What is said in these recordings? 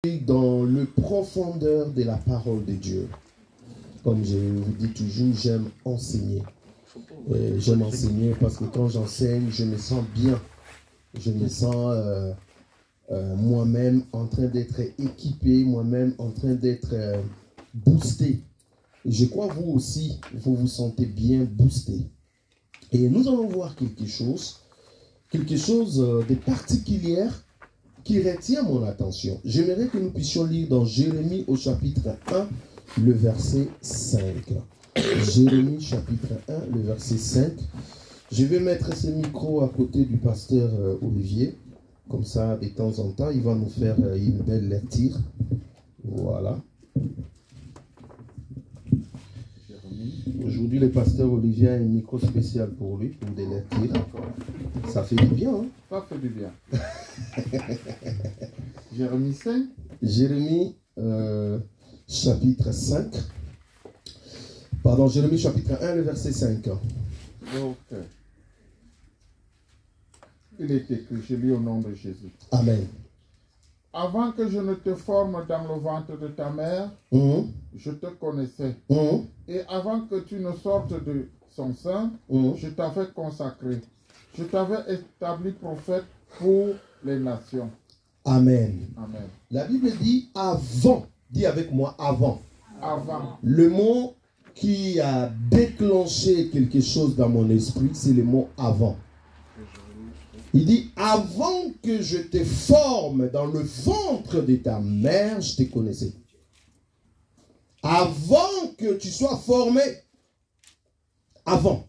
Dans le profondeur de la parole de Dieu. Comme je vous dis toujours, j'aime enseigner. J'aime enseigner parce que quand j'enseigne, je me sens bien. Je me sens moi-même en train d'être équipé, moi-même en train d'être boosté. Et je crois vous aussi, vous vous sentez bien boosté. Et nous allons voir quelque chose de particulier qui retient mon attention. J'aimerais que nous puissions lire dans Jérémie au chapitre 1, le verset 5. Jérémie chapitre 1, le verset 5. Je vais mettre ce micro à côté du pasteur Olivier. Comme ça, de temps en temps, il va nous faire une belle lecture. Voilà. Aujourd'hui, le pasteur Olivier a un micro spécial pour lui, pour des lectures. Ça fait du bien, hein? Ça fait du bien. Jérémie 5. Jérémie chapitre 5. Pardon, Jérémie chapitre 1, le verset 5. Ok. Il est écrit, je lis au nom de Jésus. Amen. Avant que je ne te forme dans le ventre de ta mère, je te connaissais. Et avant que tu ne sortes de son sein, je t'avais consacré. Je t'avais établi prophète pour les nations. Amen. Amen. La Bible dit avant. Dis avec moi avant. Avant. Le mot qui a déclenché quelque chose dans mon esprit, c'est le mot avant. Il dit, avant que je te forme dans le ventre de ta mère, je te connaissais. Avant que tu sois formé, avant,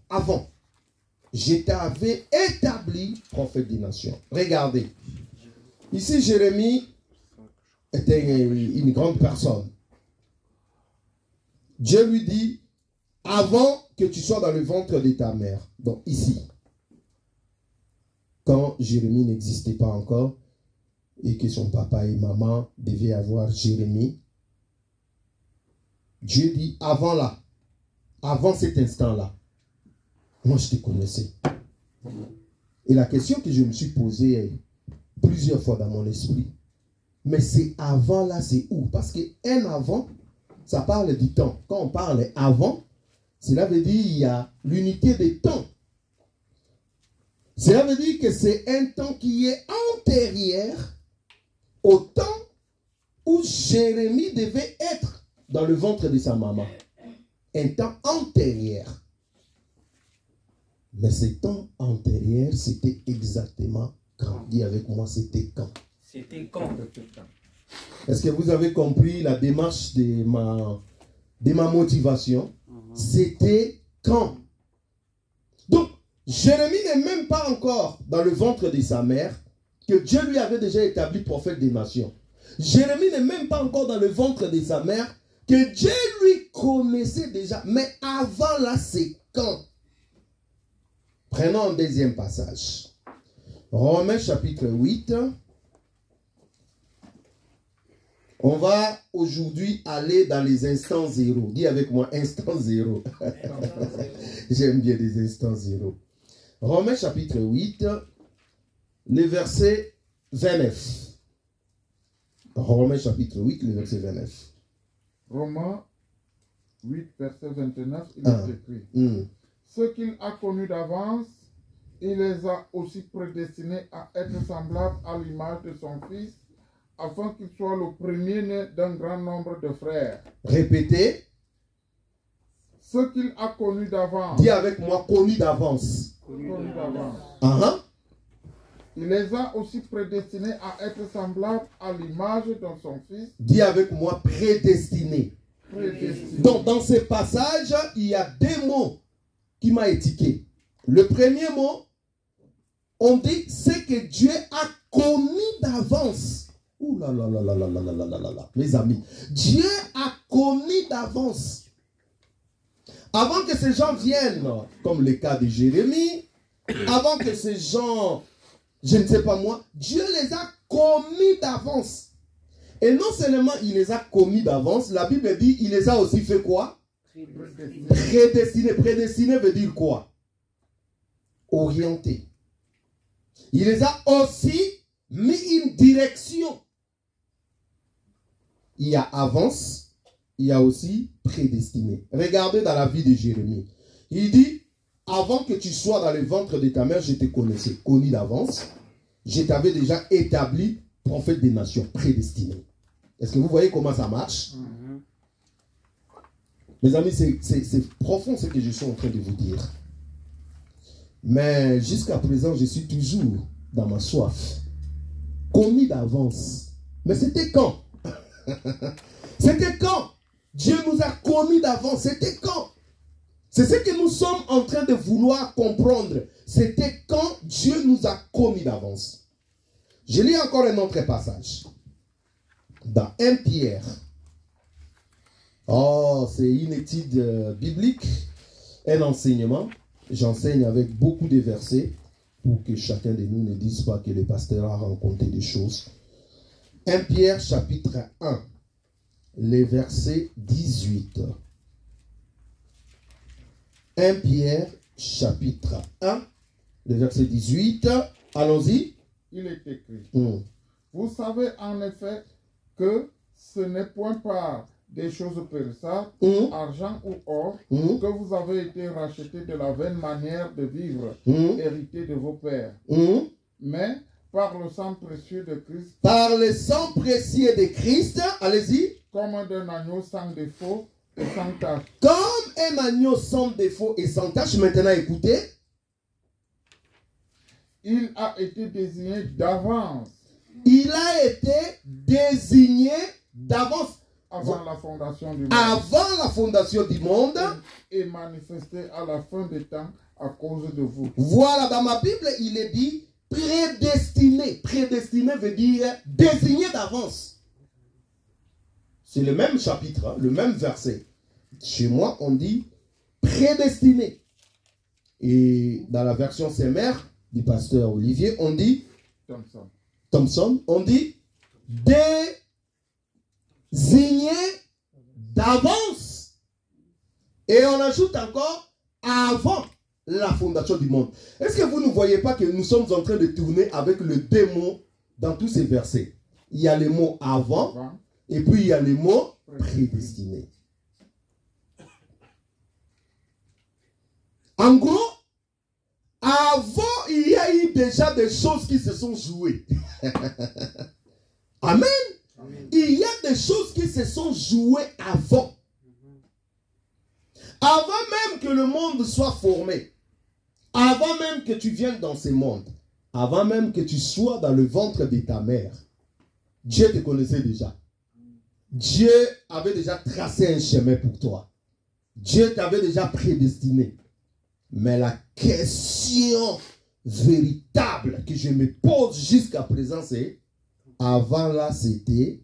je t'avais établi prophète des nations. Regardez. Ici, Jérémie était une grande personne. Dieu lui dit, avant que tu sois dans le ventre de ta mère. Donc ici, quand Jérémie n'existait pas encore et que son papa et maman devaient avoir Jérémie, Dieu dit, avant là, avant cet instant-là, moi je te connaissais. Et la question que je me suis posée plusieurs fois dans mon esprit, mais c'est avant là, c'est où? Parce qu'un avant, ça parle du temps. Quand on parle avant, cela veut dire qu'il y a l'unité des temps. Cela veut dire que c'est un temps qui est antérieur au temps où Jérémie devait être dans le ventre de sa maman. Un temps antérieur. Mais ce temps antérieur, c'était exactement quand? Dis avec moi, c'était quand? C'était quand? Est-ce que vous avez compris la démarche de ma motivation? C'était quand? Donc, Jérémie n'est même pas encore dans le ventre de sa mère, que Dieu lui avait déjà établi prophète des nations. Jérémie n'est même pas encore dans le ventre de sa mère, que Dieu lui connaissait déjà. Mais avant là, c'est quand? Prenons un deuxième passage. Romains chapitre 8. On va aujourd'hui aller dans les instants zéro. Dis avec moi, instant zéro. J'aime bien les instants zéro. Romains chapitre 8, le verset 29. Romains chapitre 8, le verset 29. Romains 8, verset 29, il est écrit. Ceux qu'il a connus d'avance, il les a aussi prédestinés à être semblables à l'image de son Fils, afin qu'il soit le premier-né d'un grand nombre de frères. Répétez. Ceux qu'il a connus d'avance. Dis avec moi, connus d'avance. Connus d'avance. Il les a aussi prédestinés à être semblables à l'image de son Fils. Dis avec moi, prédestinés. Donc, dans ce passage, il y a deux mots qui m'ont étiqué. Le premier mot, on dit, c'est que Dieu a commis d'avance. Ouh là là là là là là là là là là. Mes amis, Dieu a commis d'avance. Avant que ces gens viennent, comme le cas de Jérémie, avant que ces gens, je ne sais pas moi, Dieu les a commis d'avance. Et non seulement il les a commis d'avance, la Bible dit, il les a aussi fait quoi? Prédestinés. Prédestiné veut dire quoi? Orienté. Il les a aussi mis une direction. il y a avance, il y a aussi prédestiné. Regardez dans la vie de Jérémie. Il dit, avant que tu sois dans le ventre de ta mère, je te connaissais, connu d'avance. Je t'avais déjà établi prophète des nations, prédestiné. Est-ce que vous voyez comment ça marche? Mes amis, c'est profond ce que je suis en train de vous dire. Mais jusqu'à présent, je suis toujours dans ma soif. Connu d'avance. Mais c'était quand? C'était quand? Dieu nous a connu d'avance. C'était quand? C'est ce que nous sommes en train de vouloir comprendre. C'était quand Dieu nous a connu d'avance. Je lis encore un autre passage. Dans 1 Pierre. Oh, c'est une étude biblique, un enseignement. J'enseigne avec beaucoup de versets pour que chacun de nous ne dise pas que le pasteur a rencontré des choses. 1 Pierre chapitre 1, les versets 18. 1 Pierre chapitre 1, le verset 18. Allons-y. Il est écrit. Vous savez en effet que ce n'est point par des choses périssables, argent ou or, que vous avez été rachetés de la vaine manière de vivre, héritée de vos pères, mais par le sang précieux de Christ. Par le sang précieux de Christ, allez-y. Comme d'un agneau sans défaut et sans tache. Comme un agneau sans défaut et sans tache. Maintenant, écoutez. Il a été désigné d'avance. Il a été désigné d'avance. Avant la fondation du monde. Avant la fondation du monde. Et manifesté à la fin des temps à cause de vous. Voilà, dans ma Bible, il est dit prédestiné. Prédestiné veut dire désigné d'avance. C'est le même chapitre, hein, le même verset. Chez moi, on dit prédestiné. Et dans la version CMR du pasteur Olivier, on dit Thompson, on dit désigné d'avance. Et on ajoute encore avant la fondation du monde. Est-ce que vous ne voyez pas que nous sommes en train de tourner avec le démon dans tous ces versets? Il y a les mots avant et puis il y a les mots prédestinés. En gros, avant, il y a eu déjà des choses qui se sont jouées. Amen. Il y a des choses qui se sont jouées avant. Avant même que le monde soit formé. Avant même que tu viennes dans ce monde. Avant même que tu sois dans le ventre de ta mère. Dieu te connaissait déjà. Dieu avait déjà tracé un chemin pour toi. Dieu t'avait déjà prédestiné. Mais la question véritable que je me pose jusqu'à présent, c'est avant là, c'était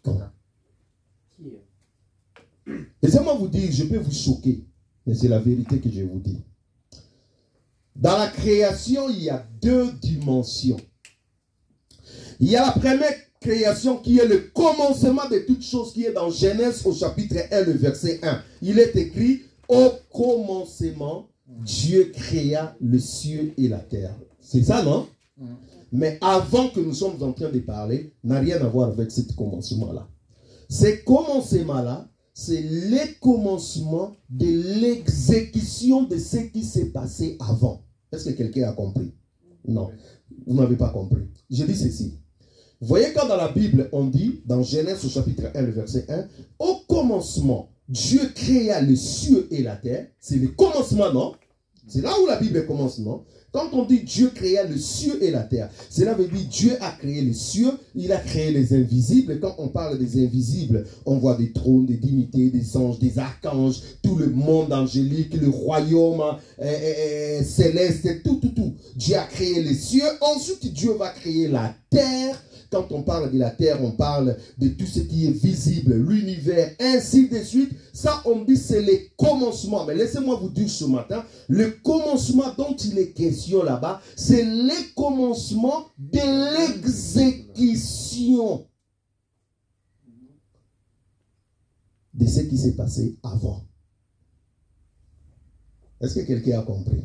quand? Laissez-moi vous dire, je peux vous choquer, mais c'est la vérité que je vous dis. Dans la création, il y a deux dimensions. Il y a la première création qui est le commencement de toutes choses, qui est dans Genèse au chapitre 1, le verset 1. Il est écrit, au commencement, Dieu créa le ciel et la terre. C'est ça, non? Mais avant que nous sommes en train de parler, n'a rien à voir avec ce commencement-là. Ce commencement-là, c'est le commencement de l'exécution de ce qui s'est passé avant. Est-ce que quelqu'un a compris? Non, vous n'avez pas compris. Je dis ceci. Vous voyez quand dans la Bible, on dit, dans Genèse au chapitre 1, le verset 1, au commencement, Dieu créa le ciel et la terre. C'est le commencement, non? C'est là où la Bible commence, non? Quand on dit Dieu créa le ciel et la terre, cela veut dire Dieu a créé le ciel, il a créé les invisibles. Quand on parle des invisibles, on voit des trônes, des dignités, des anges, des archanges, tout le monde angélique, le royaume céleste, tout. Dieu a créé les cieux. Ensuite, Dieu va créer la terre. Quand on parle de la terre, on parle de tout ce qui est visible, l'univers, ainsi de suite. Ça, on dit c'est le commencement. Mais laissez-moi vous dire ce matin, le commencement dont il est question là-bas, c'est le commencement de l'exécution de ce qui s'est passé avant. Est-ce que quelqu'un a compris?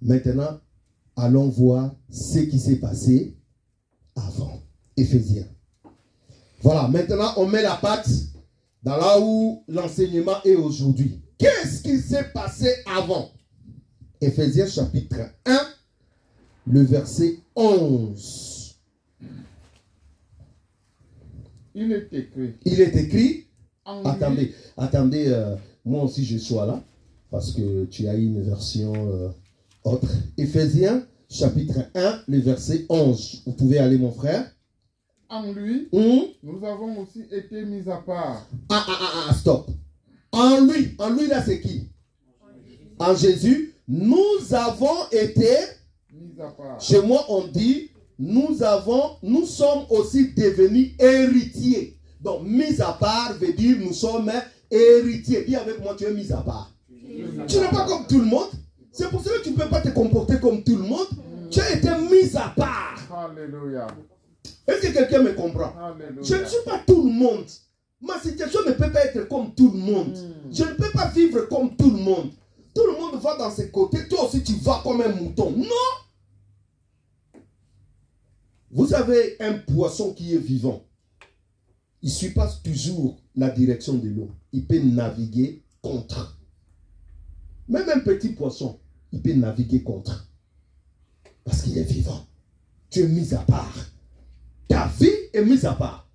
Maintenant, allons voir ce qui s'est passé avant. Éphésiens. Voilà, maintenant on met la patte dans là où l'enseignement est aujourd'hui. Qu'est-ce qui s'est passé avant? Éphésiens chapitre 1, le verset 11. Il est écrit. Il est écrit. Attendez, moi aussi je sois là, parce que tu as une version autre. Éphésiens chapitre 1, le verset 11. Vous pouvez aller, mon frère. En lui, nous avons aussi été mis à part. Stop. En lui là c'est qui? En Jésus, nous avons été Mis à part. Chez moi on dit, nous sommes aussi devenus héritiers. Donc mis à part veut dire nous sommes héritiers. Dis avec moi, tu es mis à part. Tu n'es pas comme tout le monde. C'est pour ça que tu ne peux pas te comporter comme tout le monde. Tu as été mis à part. Alléluia. Est-ce que quelqu'un me comprend? Alléluia. Je ne suis pas tout le monde. Ma situation ne peut pas être comme tout le monde. Je ne peux pas vivre comme tout le monde. Tout le monde va dans ses côtés. Toi aussi, tu vas comme un mouton. Non. Vous avez un poisson qui est vivant. Il ne suit pas toujours la direction de l'eau. Il peut naviguer contre. Même un petit poisson, il peut naviguer contre. Parce qu'il est vivant. Tu es mis à part. Ta vie est mise à part.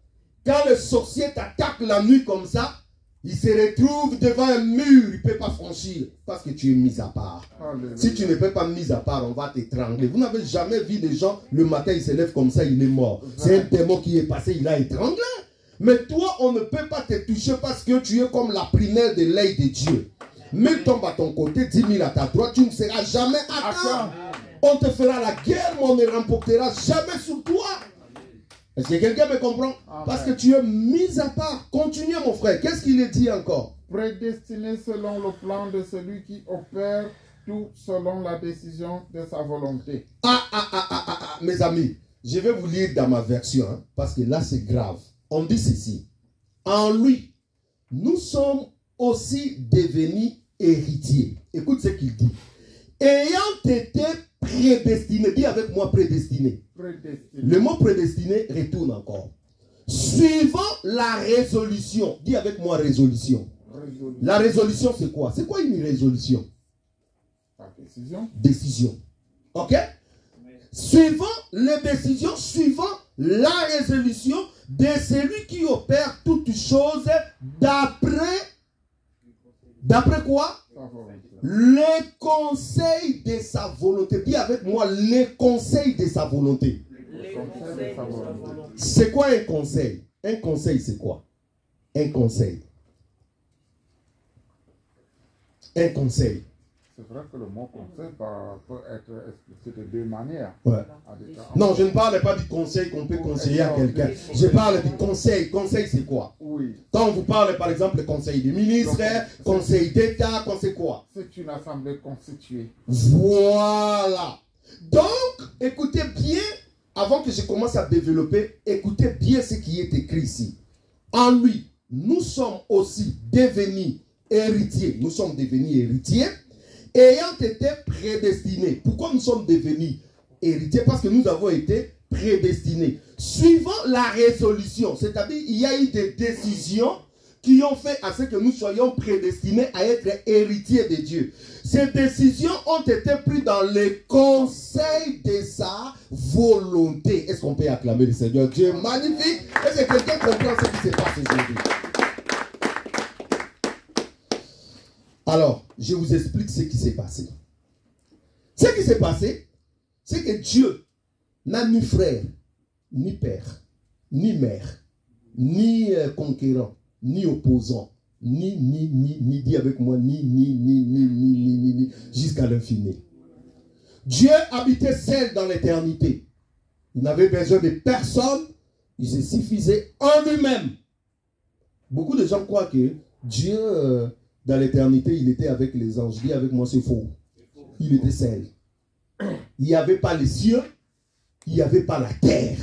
Quand le sorcier t'attaque la nuit comme ça, il se retrouve devant un mur, il ne peut pas franchir parce que tu es mis à part. Alléluia. Si tu ne peux pas mis à part, on va t'étrangler. Vous n'avez jamais vu des gens, le matin il se lève comme ça, il est mort. C'est un démon qui est passé, il a étranglé. Mais toi, on ne peut pas te toucher parce que tu es comme la prunelle de l'œil de Dieu. Mais tombe à ton côté, 10 000 à ta droite, tu ne seras jamais atteint. On te fera la guerre, mais on ne remportera jamais sur toi. Est-ce que quelqu'un me comprend? Amen. Parce que tu es mis à part. Continue, mon frère. Qu'est-ce qu'il est dit encore? Prédestiné selon le plan de celui qui opère tout selon la décision de sa volonté. Mes amis, je vais vous lire dans ma version, hein, parce que là c'est grave. On dit ceci. En lui, nous sommes aussi devenus héritiers. Écoute ce qu'il dit. Ayant été prédestiné. Dis avec moi prédestiné. Le mot prédestiné retourne encore. Suivant la résolution. Dis avec moi résolution. La résolution c'est quoi? C'est quoi une résolution? La décision. Décision. Ok? Suivant les décisions, suivant la résolution de celui qui opère toutes choses d'après quoi? Le conseil de sa volonté. Dis avec moi, le conseil de sa volonté. C'est quoi un conseil? Un conseil, c'est quoi? Un conseil. Un conseil. C'est vrai que le mot conseil peut être expliqué de deux manières. Ouais. Non, je ne parle pas du conseil qu'on peut conseiller à quelqu'un. Je parle du conseil. Conseil, c'est quoi? Oui. Quand on vous parle, par exemple, le conseil des ministres, conseil d'État, conseil quoi? C'est une assemblée constituée. Voilà. Donc, écoutez bien, avant que je commence à développer, écoutez bien ce qui est écrit ici. En lui, nous sommes aussi devenus héritiers. Nous sommes devenus héritiers. Ayant été prédestinés. Pourquoi nous sommes devenus héritiers? Parce que nous avons été prédestinés. Suivant la résolution, c'est-à-dire il y a eu des décisions qui ont fait à ce que nous soyons prédestinés à être héritiers de Dieu. Ces décisions ont été prises dans le conseil de sa volonté. Est-ce qu'on peut acclamer le Seigneur? Dieu est magnifique. Est-ce que quelqu'un comprend ce qui se passe aujourd'hui? Alors, je vous explique ce qui s'est passé. Ce qui s'est passé, c'est que Dieu n'a ni frère, ni père, ni mère, ni conquérant, ni opposant, ni, dis avec moi, ni, jusqu'à l'infini. Dieu habitait seul dans l'éternité. Il n'avait besoin de personne, il se suffisait en lui-même. Beaucoup de gens croient que Dieu... dans l'éternité, il était avec les anges. Dis avec moi, c'est faux. Il était seul. Il n'y avait pas les cieux. Il n'y avait pas la terre.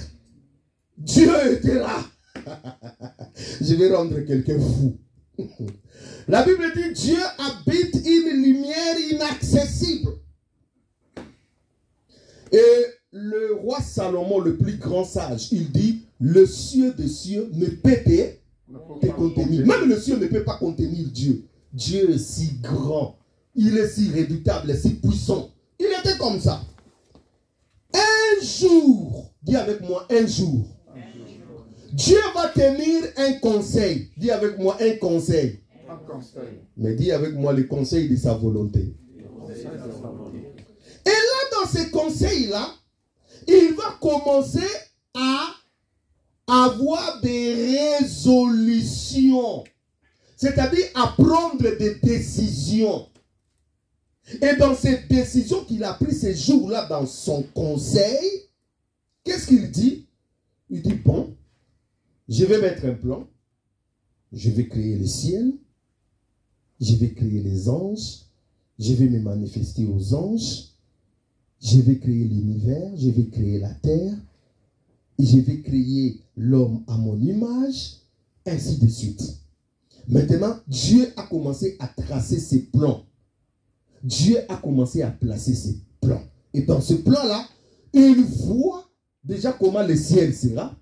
Dieu était là. Je vais rendre quelqu'un fou. La Bible dit, Dieu habite une lumière inaccessible. Et le roi Salomon, le plus grand sage, il dit, le ciel des cieux ne peut te contenir. Même le ciel ne peut pas contenir Dieu. Dieu est si grand, il est si redoutable, si puissant. Il était comme ça. Un jour, dis avec moi, un jour, Dieu va tenir un conseil. Dis avec moi, un conseil. Un conseil. Mais dis avec moi le conseil de sa volonté. Et là, dans ces conseils-là, il va commencer à avoir des résolutions. C'est-à-dire à prendre des décisions. Et dans ces décisions qu'il a prises ces jours-là dans son conseil, qu'est-ce qu'il dit? Il dit, bon, je vais mettre un plan. Je vais créer le ciel. Je vais créer les anges. Je vais me manifester aux anges. Je vais créer l'univers. Je vais créer la terre. Et je vais créer l'homme à mon image. Ainsi de suite. Maintenant, Dieu a commencé à tracer ses plans. Dieu a commencé à placer ses plans. Et dans ce plan-là, il voit déjà comment le ciel sera,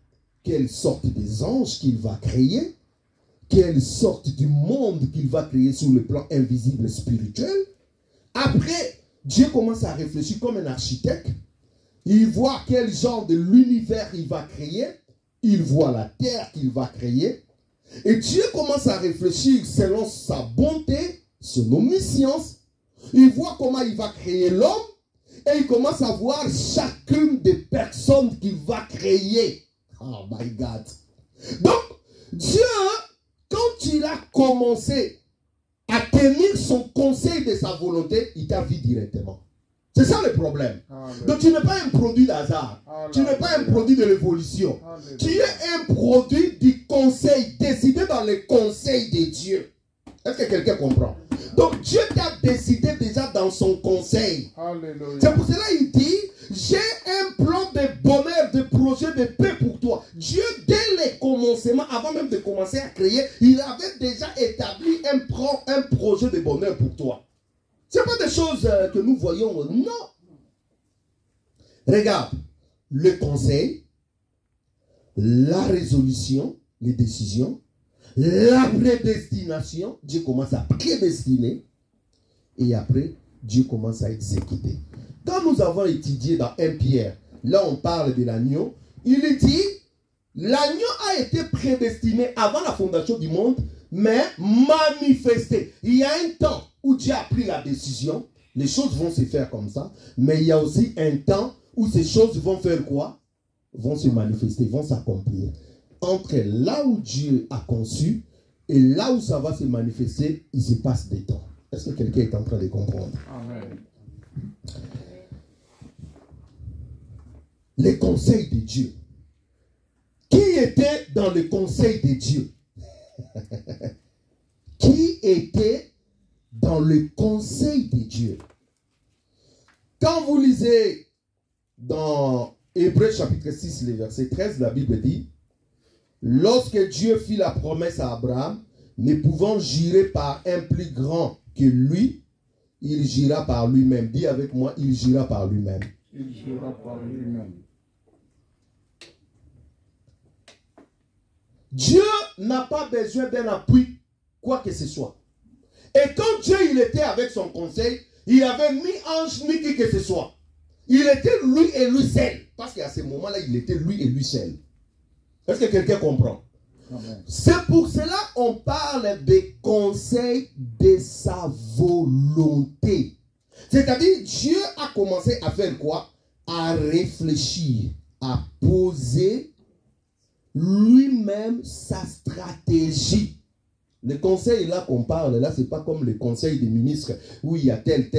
quelle sorte des anges qu'il va créer, quelle sorte du monde qu'il va créer sur le plan invisible spirituel. Après, Dieu commence à réfléchir comme un architecte. Il voit quel genre de l'univers il va créer. Il voit la terre qu'il va créer. Et Dieu commence à réfléchir selon sa bonté, son omniscience. Il voit comment il va créer l'homme. Et il commence à voir chacune des personnes qu'il va créer. Oh my God. Donc, Dieu, quand il a commencé à tenir son conseil de sa volonté, il t'a vu directement. C'est ça le problème. Donc tu n'es pas un produit d'hasard. Tu n'es pas un produit de l'évolution. Tu es un produit du conseil, décidé dans le conseil de Dieu. Est-ce que quelqu'un comprend? Donc Dieu t'a décidé déjà dans son conseil. C'est pour cela qu'il dit, j'ai un plan de bonheur, de projet de paix pour toi. Dieu, dès le commencement, avant même de commencer à créer, il avait déjà établi un projet de bonheur pour toi. Ce n'est pas des choses que nous voyons, non. Regarde, le conseil, la résolution, les décisions, la prédestination, Dieu commence à prédestiner et après, Dieu commence à exécuter. Quand nous avons étudié dans 1 Pierre, là on parle de l'agneau, il dit, l'agneau a été prédestiné avant la fondation du monde, mais manifesté. Il y a un temps où Dieu a pris la décision, les choses vont se faire comme ça, mais il y a aussi un temps où ces choses vont faire quoi? Vont se manifester, vont s'accomplir. Entre là où Dieu a conçu et là où ça va se manifester, il se passe des temps. Est-ce que quelqu'un est en train de comprendre? Amen. Les conseils de Dieu. Qui était dans le conseil de Dieu? Qui était dans le conseil de Dieu? Quand vous lisez dans Hébreux chapitre 6, le verset 13, la Bible dit, lorsque Dieu fit la promesse à Abraham, ne pouvant jurer par un plus grand que lui, il jura par lui-même. Dis avec moi, il jura par lui-même. Il jura par lui-même. Dieu n'a pas besoin d'un appui, quoi que ce soit. Et quand Dieu il était avec son conseil, il avait ni ange ni qui que ce soit. Il était lui et lui seul. Parce qu'à ce moment-là, il était lui et lui seul. Est-ce que quelqu'un comprend? C'est pour cela qu'on parle des conseils de sa volonté. C'est-à-dire, Dieu a commencé à faire quoi? À réfléchir, à poser lui-même sa stratégie. Le conseil là qu'on parle, là, c'est pas comme le conseil des ministres où il y a tel.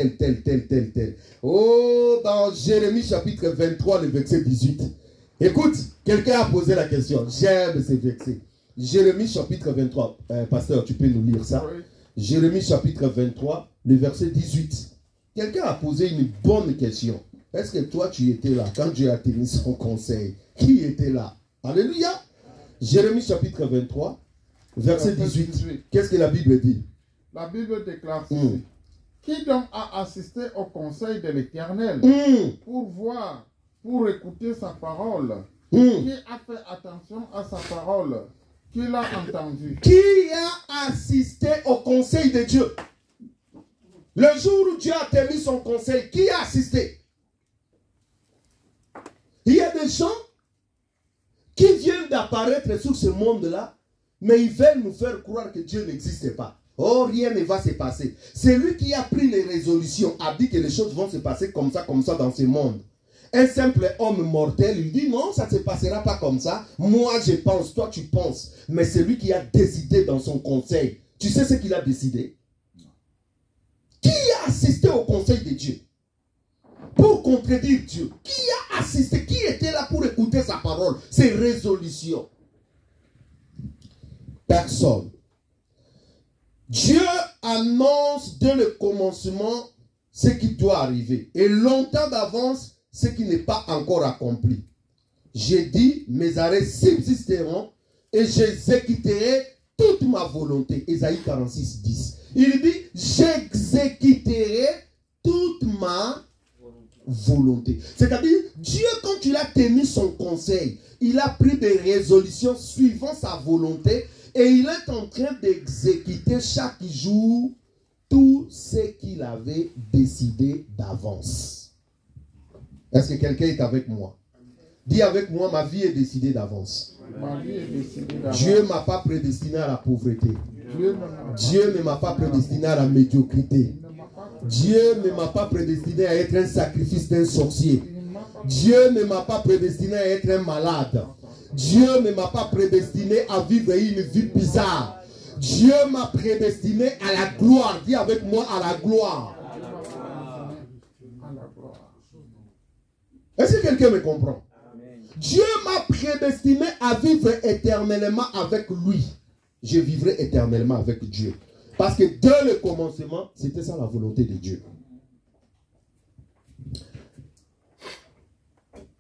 Oh, dans Jérémie chapitre 23, le verset 18. Écoute, quelqu'un a posé la question. J'aime ces versets. Jérémie chapitre 23. Pasteur, tu peux nous lire ça? Oui. Jérémie chapitre 23, le verset 18. Quelqu'un a posé une bonne question. Est-ce que toi, tu étais là quand Dieu a tenu son conseil? Qui était là? Alléluia. Jérémie chapitre 23, verset 18. Qu'est-ce que la Bible dit? La Bible déclare ceci. Qui donc a assisté au conseil de l'Éternel pour voir, pour écouter sa parole Qui a fait attention à sa parole? Qui l'a entendu? Qui a assisté au conseil de Dieu? Le jour où Dieu a tenu son conseil, qui a assisté? Il y a des gens qui viennent d'apparaître sur ce monde-là, mais ils veulent nous faire croire que Dieu n'existe pas. Oh, rien ne va se passer. C'est lui qui a pris les résolutions, a dit que les choses vont se passer comme ça dans ce monde. Un simple homme mortel, il dit non, ça ne se passera pas comme ça. Moi, je pense, toi, tu penses. Mais c'est lui qui a décidé dans son conseil. Tu sais ce qu'il a décidé? Qui a assisté au conseil de Dieu pour contredire Dieu? Qui a assisté? Qui était là pour écouter sa parole, ses résolutions? Personne. Dieu annonce dès le commencement ce qui doit arriver. Et longtemps d'avance, ce qui n'est pas encore accompli. J'ai dit, mes arrêts subsisteront et j'exécuterai toute ma volonté. Ésaïe 46, 10. Il dit, j'exécuterai toute ma volonté. C'est-à-dire, Dieu, quand il a tenu son conseil, il a pris des résolutions suivant sa volonté et il est en train d'exécuter chaque jour tout ce qu'il avait décidé d'avance. Est-ce que quelqu'un est avec moi? Dis avec moi, ma vie est décidée d'avance. Dieu ne m'a pas prédestiné à la pauvreté. Dieu ne m'a pas prédestiné à la médiocrité. Dieu ne m'a pas prédestiné à être un sacrifice d'un sorcier. Dieu ne m'a pas prédestiné à être un malade. Dieu ne m'a pas prédestiné à vivre une vie bizarre. Dieu m'a prédestiné à la gloire. Dis avec moi, à la gloire. Est-ce que quelqu'un me comprend? Dieu m'a prédestiné à vivre éternellement avec lui. Je vivrai éternellement avec Dieu. Parce que dès le commencement, c'était ça la volonté de Dieu.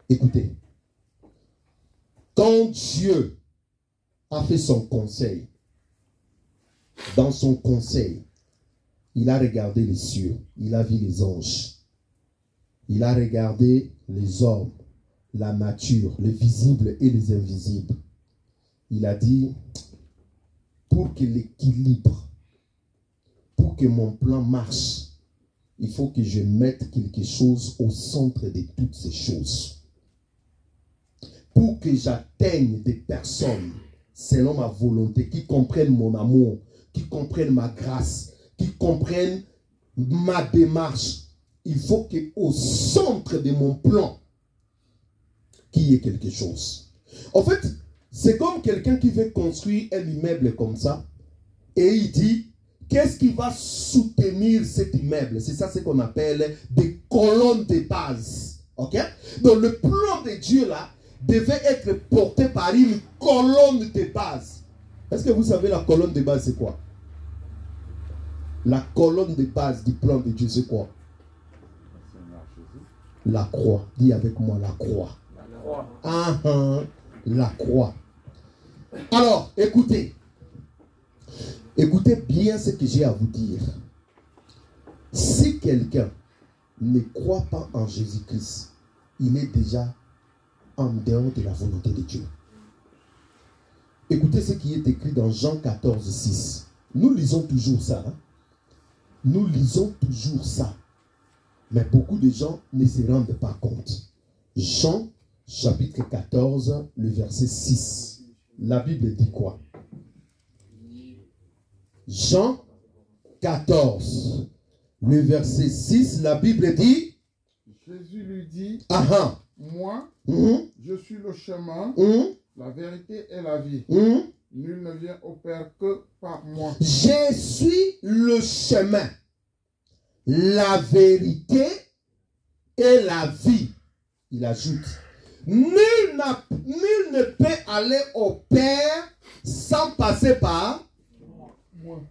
Écoutez, quand Dieu a fait son conseil, dans son conseil, il a regardé les cieux, il a vu les anges, il a regardé les hommes, la nature, les visibles et les invisibles. Il a dit, pour que l'équilibre, pour que mon plan marche, il faut que je mette quelque chose au centre de toutes ces choses. Pour que j'atteigne des personnes selon ma volonté, qui comprennent mon amour, qui comprennent ma grâce, qui comprennent ma démarche, il faut qu'au centre de mon plan, qu'il y ait quelque chose. En fait, c'est comme quelqu'un qui veut construire un immeuble comme ça, et il dit, qu'est-ce qui va soutenir cet immeuble? C'est ça ce qu'on appelle des colonnes de base. Ok? Donc le plan de Dieu là, devait être porté par une colonne de base. Est-ce que vous savez la colonne de base c'est quoi? La colonne de base du plan de Dieu c'est quoi? La croix. Dis avec moi la croix. La croix. Alors, écoutez. Écoutez bien ce que j'ai à vous dire. Si quelqu'un ne croit pas en Jésus-Christ, il est déjà en dehors de la volonté de Dieu. Écoutez ce qui est écrit dans Jean 14, 6. Nous lisons toujours ça. Hein? Nous lisons toujours ça. Mais beaucoup de gens ne se rendent pas compte. Jean, chapitre 14, le verset 6. La Bible dit quoi? Jean 14, le verset 6, la Bible dit... Jésus lui dit... Moi, je suis le chemin, la vérité et la vie. Nul ne vient au Père que par moi. Je suis le chemin, la vérité et la vie. Il ajoute, nul ne peut aller au Père sans passer par moi.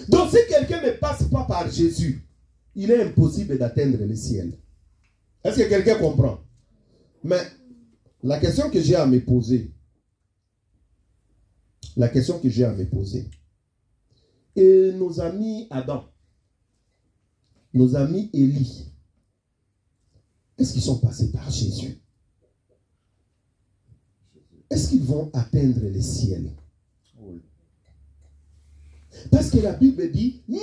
Donc si quelqu'un ne passe pas par Jésus, il est impossible d'atteindre le ciel. Est-ce que quelqu'un comprend? Mais la question que j'ai à me poser, et nos amis Adam, nos amis Élie, est-ce qu'ils sont passés par Jésus? est-ce qu'ils vont atteindre les ciels? Oui. Parce que la Bible dit nul,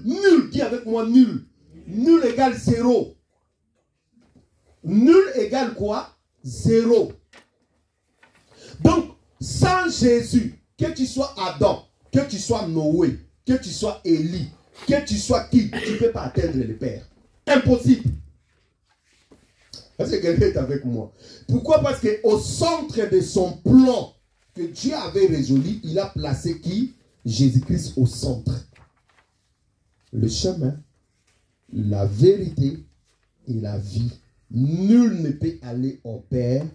nul, dis avec moi nul. Nul égale 0. Nul égale quoi? 0. Donc, sans Jésus, que tu sois Adam, que tu sois Noé, que tu sois Élie, que tu sois qui, tu ne peux pas atteindre le Père. Impossible. Parce que quelqu'un est avec moi. Pourquoi? Parce qu'au centre de son plan que Dieu avait résolu, il a placé qui? Jésus-Christ au centre. Le chemin, la vérité et la vie. Nul ne peut aller au Père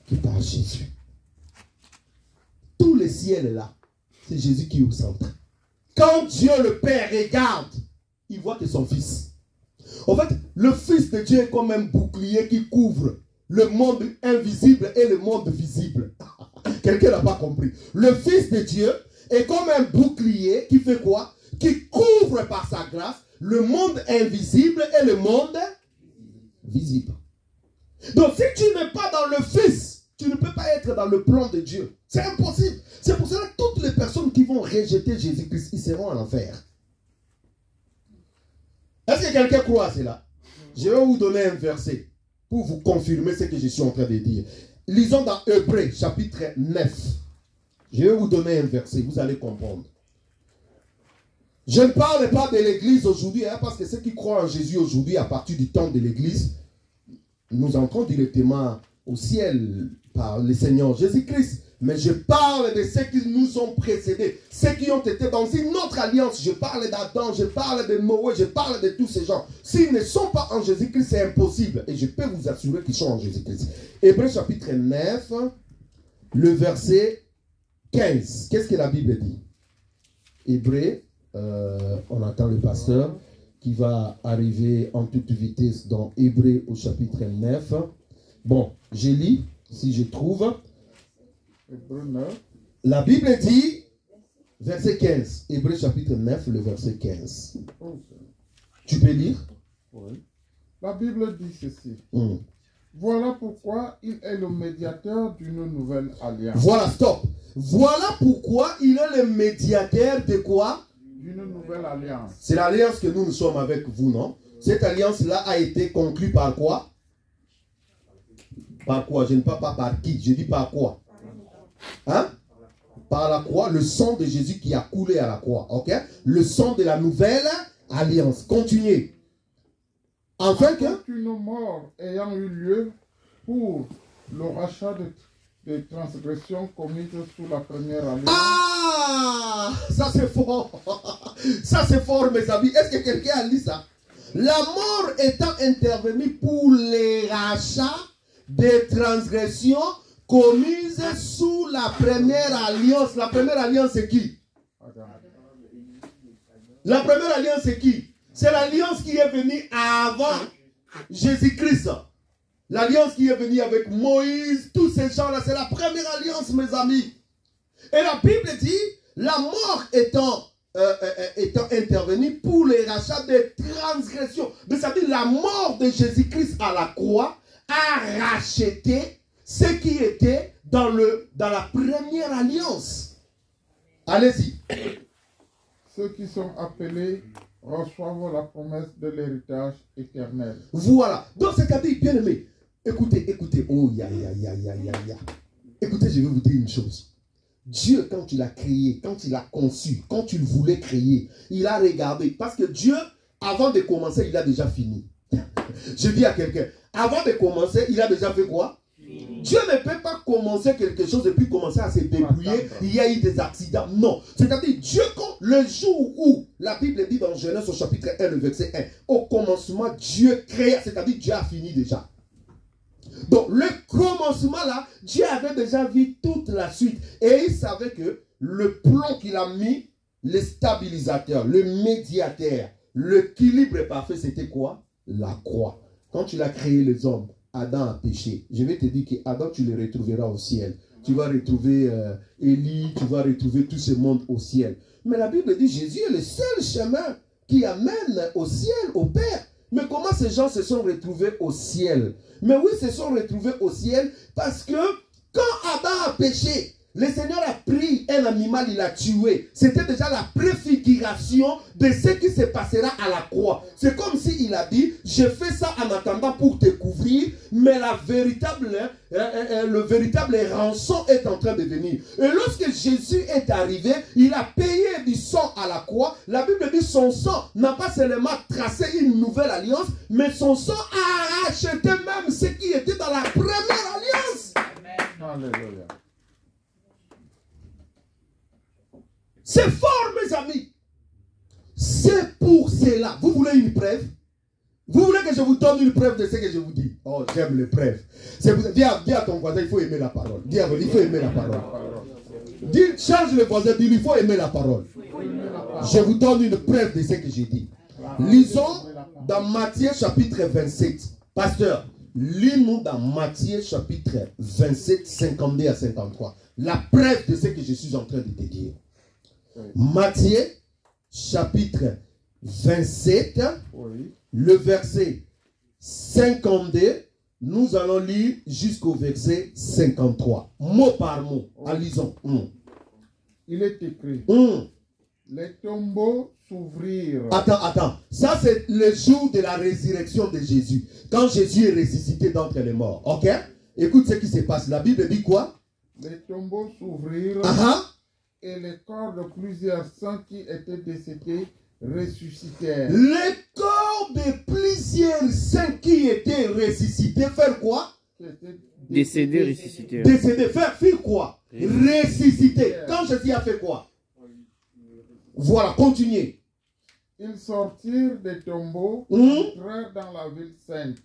que par Jésus. Tout le ciel est là. C'est Jésus qui est au centre. Quand Dieu le Père regarde, il voit que son Fils. En fait, le Fils de Dieu est comme un bouclier qui couvre le monde invisible et le monde visible. Quelqu'un n'a pas compris. Le Fils de Dieu est comme un bouclier qui fait quoi? Qui couvre par sa grâce le monde invisible et le monde visible. Donc si tu n'es pas dans le Fils, tu ne peux pas être dans le plan de Dieu. C'est impossible. C'est pour cela que toutes les personnes qui vont rejeter Jésus-Christ, ils seront en enfer. Est-ce que quelqu'un croit à cela? Je vais vous donner un verset pour vous confirmer ce que je suis en train de dire. Lisons dans Hébreux chapitre 9. Je vais vous donner un verset, vous allez comprendre. Je ne parle pas de l'église aujourd'hui, hein, parce que ceux qui croient en Jésus aujourd'hui, à partir du temps de l'église, nous entrons directement au ciel par le Seigneur Jésus-Christ. Mais je parle de ceux qui nous ont précédés, ceux qui ont été dans une autre alliance. Je parle d'Adam, je parle de Noé, je parle de tous ces gens. S'ils ne sont pas en Jésus-Christ, c'est impossible. Et je peux vous assurer qu'ils sont en Jésus-Christ. Hébreux chapitre 9, le verset 15. Qu'est-ce que la Bible dit? Hébreux, on attend le pasteur qui va arriver en toute vitesse dans Hébreux au chapitre 9. Bon, je lis, si je trouve. Hébreux 9. La Bible dit, verset 15. Hébreux chapitre 9, le verset 15. Oh, tu peux lire? Oui. La Bible dit ceci. Voilà pourquoi il est le médiateur d'une nouvelle alliance. Voilà, stop. Voilà pourquoi il est le médiateur de quoi? D'une nouvelle alliance. C'est l'alliance que nous sommes avec vous, non? Cette alliance-là a été conclue par quoi? Par quoi? Je ne parle pas par qui, je dis par quoi? Hein? Par la croix, le sang de Jésus qui a coulé à la croix, ok? Le sang de la nouvelle alliance. Continuez. Enfin que... une mort ayant eu lieu pour le rachat des transgressions commises sous la première alliance. Ah! Ça c'est fort. Ça c'est fort, mes amis. Est-ce que quelqu'un a lu ça? La mort étant intervenue pour les rachats des transgressions commises sous la première alliance. La première alliance c'est qui? La première alliance c'est qui? C'est l'alliance qui est venue avant Jésus-Christ. L'alliance qui est venue avec Moïse, tous ces gens-là, c'est la première alliance, mes amis. Et la Bible dit, la mort étant intervenue pour les rachats des transgressions. Mais ça veut dire la mort de Jésus-Christ à la croix a racheté ce qui était dans la première alliance. Allez-y. Ceux qui sont appelés reçoivent la promesse de l'héritage éternel. Voilà. Donc c'est-à-dire, bien aimé, écoutez. Oh, écoutez, je vais vous dire une chose. Dieu, quand il a créé, quand il a conçu, quand il voulait créer, il a regardé. Parce que Dieu, avant de commencer, il a déjà fini. Je dis à quelqu'un, avant de commencer, il a déjà fait quoi? Dieu ne peut pas commencer quelque chose et puis commencer à se débrouiller. Il y a eu des accidents. Non. C'est-à-dire, Dieu, le jour où la Bible dit dans Genèse au chapitre 1, le verset 1, au commencement, Dieu créa, c'est-à-dire Dieu a fini déjà. Donc, le commencement là, Dieu avait déjà vu toute la suite. Et il savait que le plan qu'il a mis, le stabilisateur, le médiateur, l'équilibre parfait, c'était quoi? La croix. Quand il a créé les hommes, Adam a péché. Je vais te dire qu'Adam, tu le retrouveras au ciel. Tu vas retrouver Élie, tu vas retrouver tout ce monde au ciel. Mais la Bible dit Jésus est le seul chemin qui amène au ciel, au Père. Mais comment ces gens se sont retrouvés au ciel? Mais oui, se sont retrouvés au ciel parce que Quand Adam a péché, le Seigneur a pris un animal, il l'a tué. C'était déjà la préfiguration de ce qui se passera à la croix. C'est comme s'il a dit, je fais ça en attendant pour te couvrir, mais le véritable rançon est en train de venir. Et lorsque Jésus est arrivé, il a payé du sang à la croix. La Bible dit son sang n'a pas seulement tracé une nouvelle alliance, mais son sang a racheté même ce qui était dans la première alliance. Alléluia. C'est fort, mes amis. C'est pour cela. Vous voulez une preuve? Vous voulez que je vous donne une preuve de ce que je vous dis? Oh, j'aime les preuves. Dis à ton voisin, il faut aimer la parole. Dis à lui, il faut aimer la parole. Dis, change le voisin, dis-lui, il faut aimer la parole. Je vous donne une preuve de ce que j'ai dit. Lisons dans Matthieu chapitre 27. Pasteur, lis-nous dans Matthieu chapitre 27, 52 à 53. La preuve de ce que je suis en train de te dire. Matthieu chapitre 27, Oui. le verset 52, nous allons lire jusqu'au verset 53. Mot par mot, lisons. Il est écrit, les tombeaux s'ouvrirent. Attends. Ça, c'est le jour de la résurrection de Jésus. Quand Jésus est ressuscité d'entre les morts. Ok? Écoute ce qui se passe. La Bible dit quoi? Les tombeaux s'ouvrirent. Et les corps de plusieurs saints qui étaient décédés ressuscitèrent. Les corps de plusieurs saints qui étaient ressuscités, faire quoi? Décédés, ressuscités. Décédés, faire quoi? Ressusciter. Quand Jésus a fait quoi? Voilà, continuez. Ils sortirent des tombeaux, entrèrent dans la ville sainte.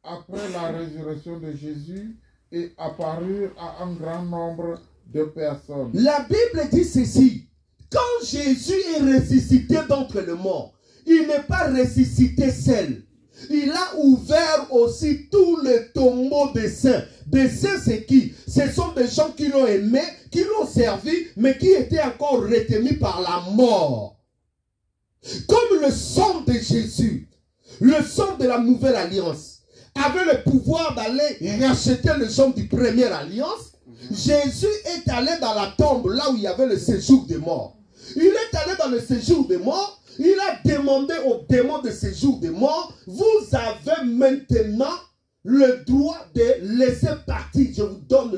Après la résurrection de Jésus et apparurent à un grand nombre de personnes. La Bible dit ceci. Quand Jésus est ressuscité d'entre les morts, il n'est pas ressuscité seul. Il a ouvert aussi tous les tombeaux des saints. Des saints, c'est qui? Ce sont des gens qui l'ont aimé, qui l'ont servi, mais qui étaient encore retenus par la mort. Comme le sang de Jésus, le sang de la nouvelle alliance, avait le pouvoir d'aller racheter le sang du première alliance, Jésus est allé dans la tombe, là où il y avait le séjour des morts. Il est allé dans le séjour des morts. Il a demandé aux démons de séjour des morts, vous avez maintenant le droit de laisser partir. Je vous donne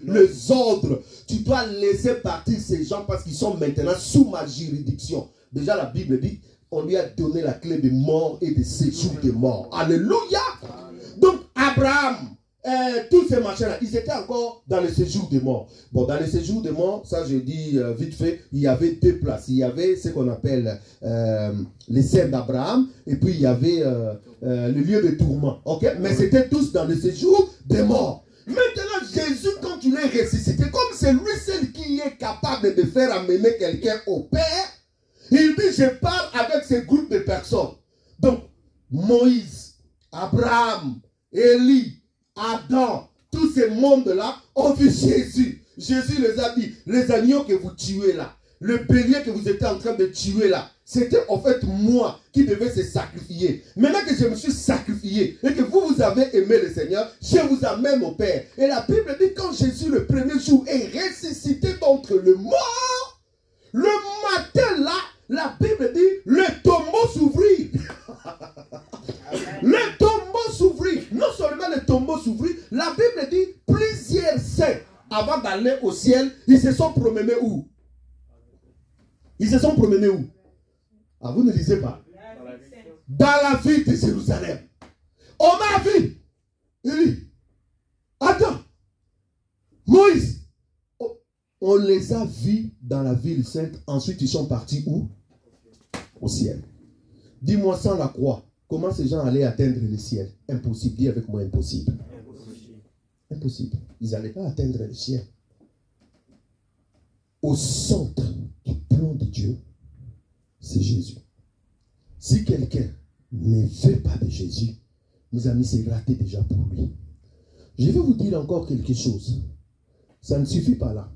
les ordres. Tu dois laisser partir ces gens parce qu'ils sont maintenant sous ma juridiction. Déjà la Bible dit, on lui a donné la clé des morts et des séjours des morts. Alléluia. Donc Abraham, tous ces machins-là, ils étaient encore dans le séjour des morts. Bon, dans le séjour des morts, ça je dis vite fait, il y avait deux places. Il y avait ce qu'on appelle les scènes d'Abraham, et puis il y avait le lieu de tourment. Ok? Mais c'était tous dans le séjour des morts. Maintenant, Jésus, quand il est ressuscité, comme c'est lui seul qui est capable de faire amener quelqu'un au Père, il dit, je pars avec ce groupe de personnes. Donc, Moïse, Abraham, Élie, Adam, tous ces mondes-là ont vu Jésus. Jésus les a dit, les agneaux que vous tuez là, le bélier que vous étiez en train de tuer là, c'était en fait moi qui devais se sacrifier. Maintenant que je me suis sacrifié et que vous avez aimé le Seigneur, je vous amène au Père. Et la Bible dit, quand Jésus le premier jour est ressuscité d'entre les morts, le matin là, la Bible dit, le tombeau s'ouvrit. Le tombeau s'ouvrit. Non seulement le tombeau s'ouvrit, la Bible dit, plusieurs saints, avant d'aller au ciel, ils se sont promenés où? Ils se sont promenés où? Ah, vous ne lisez pas. Dans la ville de Jérusalem. On a vu. Il dit, attends, Moïse, on les a vus dans la ville sainte. Ensuite, ils sont partis où? Au ciel. Dis-moi, sans la croix, comment ces gens allaient atteindre le ciel? Impossible. Dis avec moi, impossible. Impossible. Ils n'allaient pas atteindre le ciel. Au centre du plan de Dieu, c'est Jésus. Si quelqu'un ne veut pas de Jésus, mes amis, c'est raté déjà pour lui. Je vais vous dire encore quelque chose. Ça ne suffit pas là.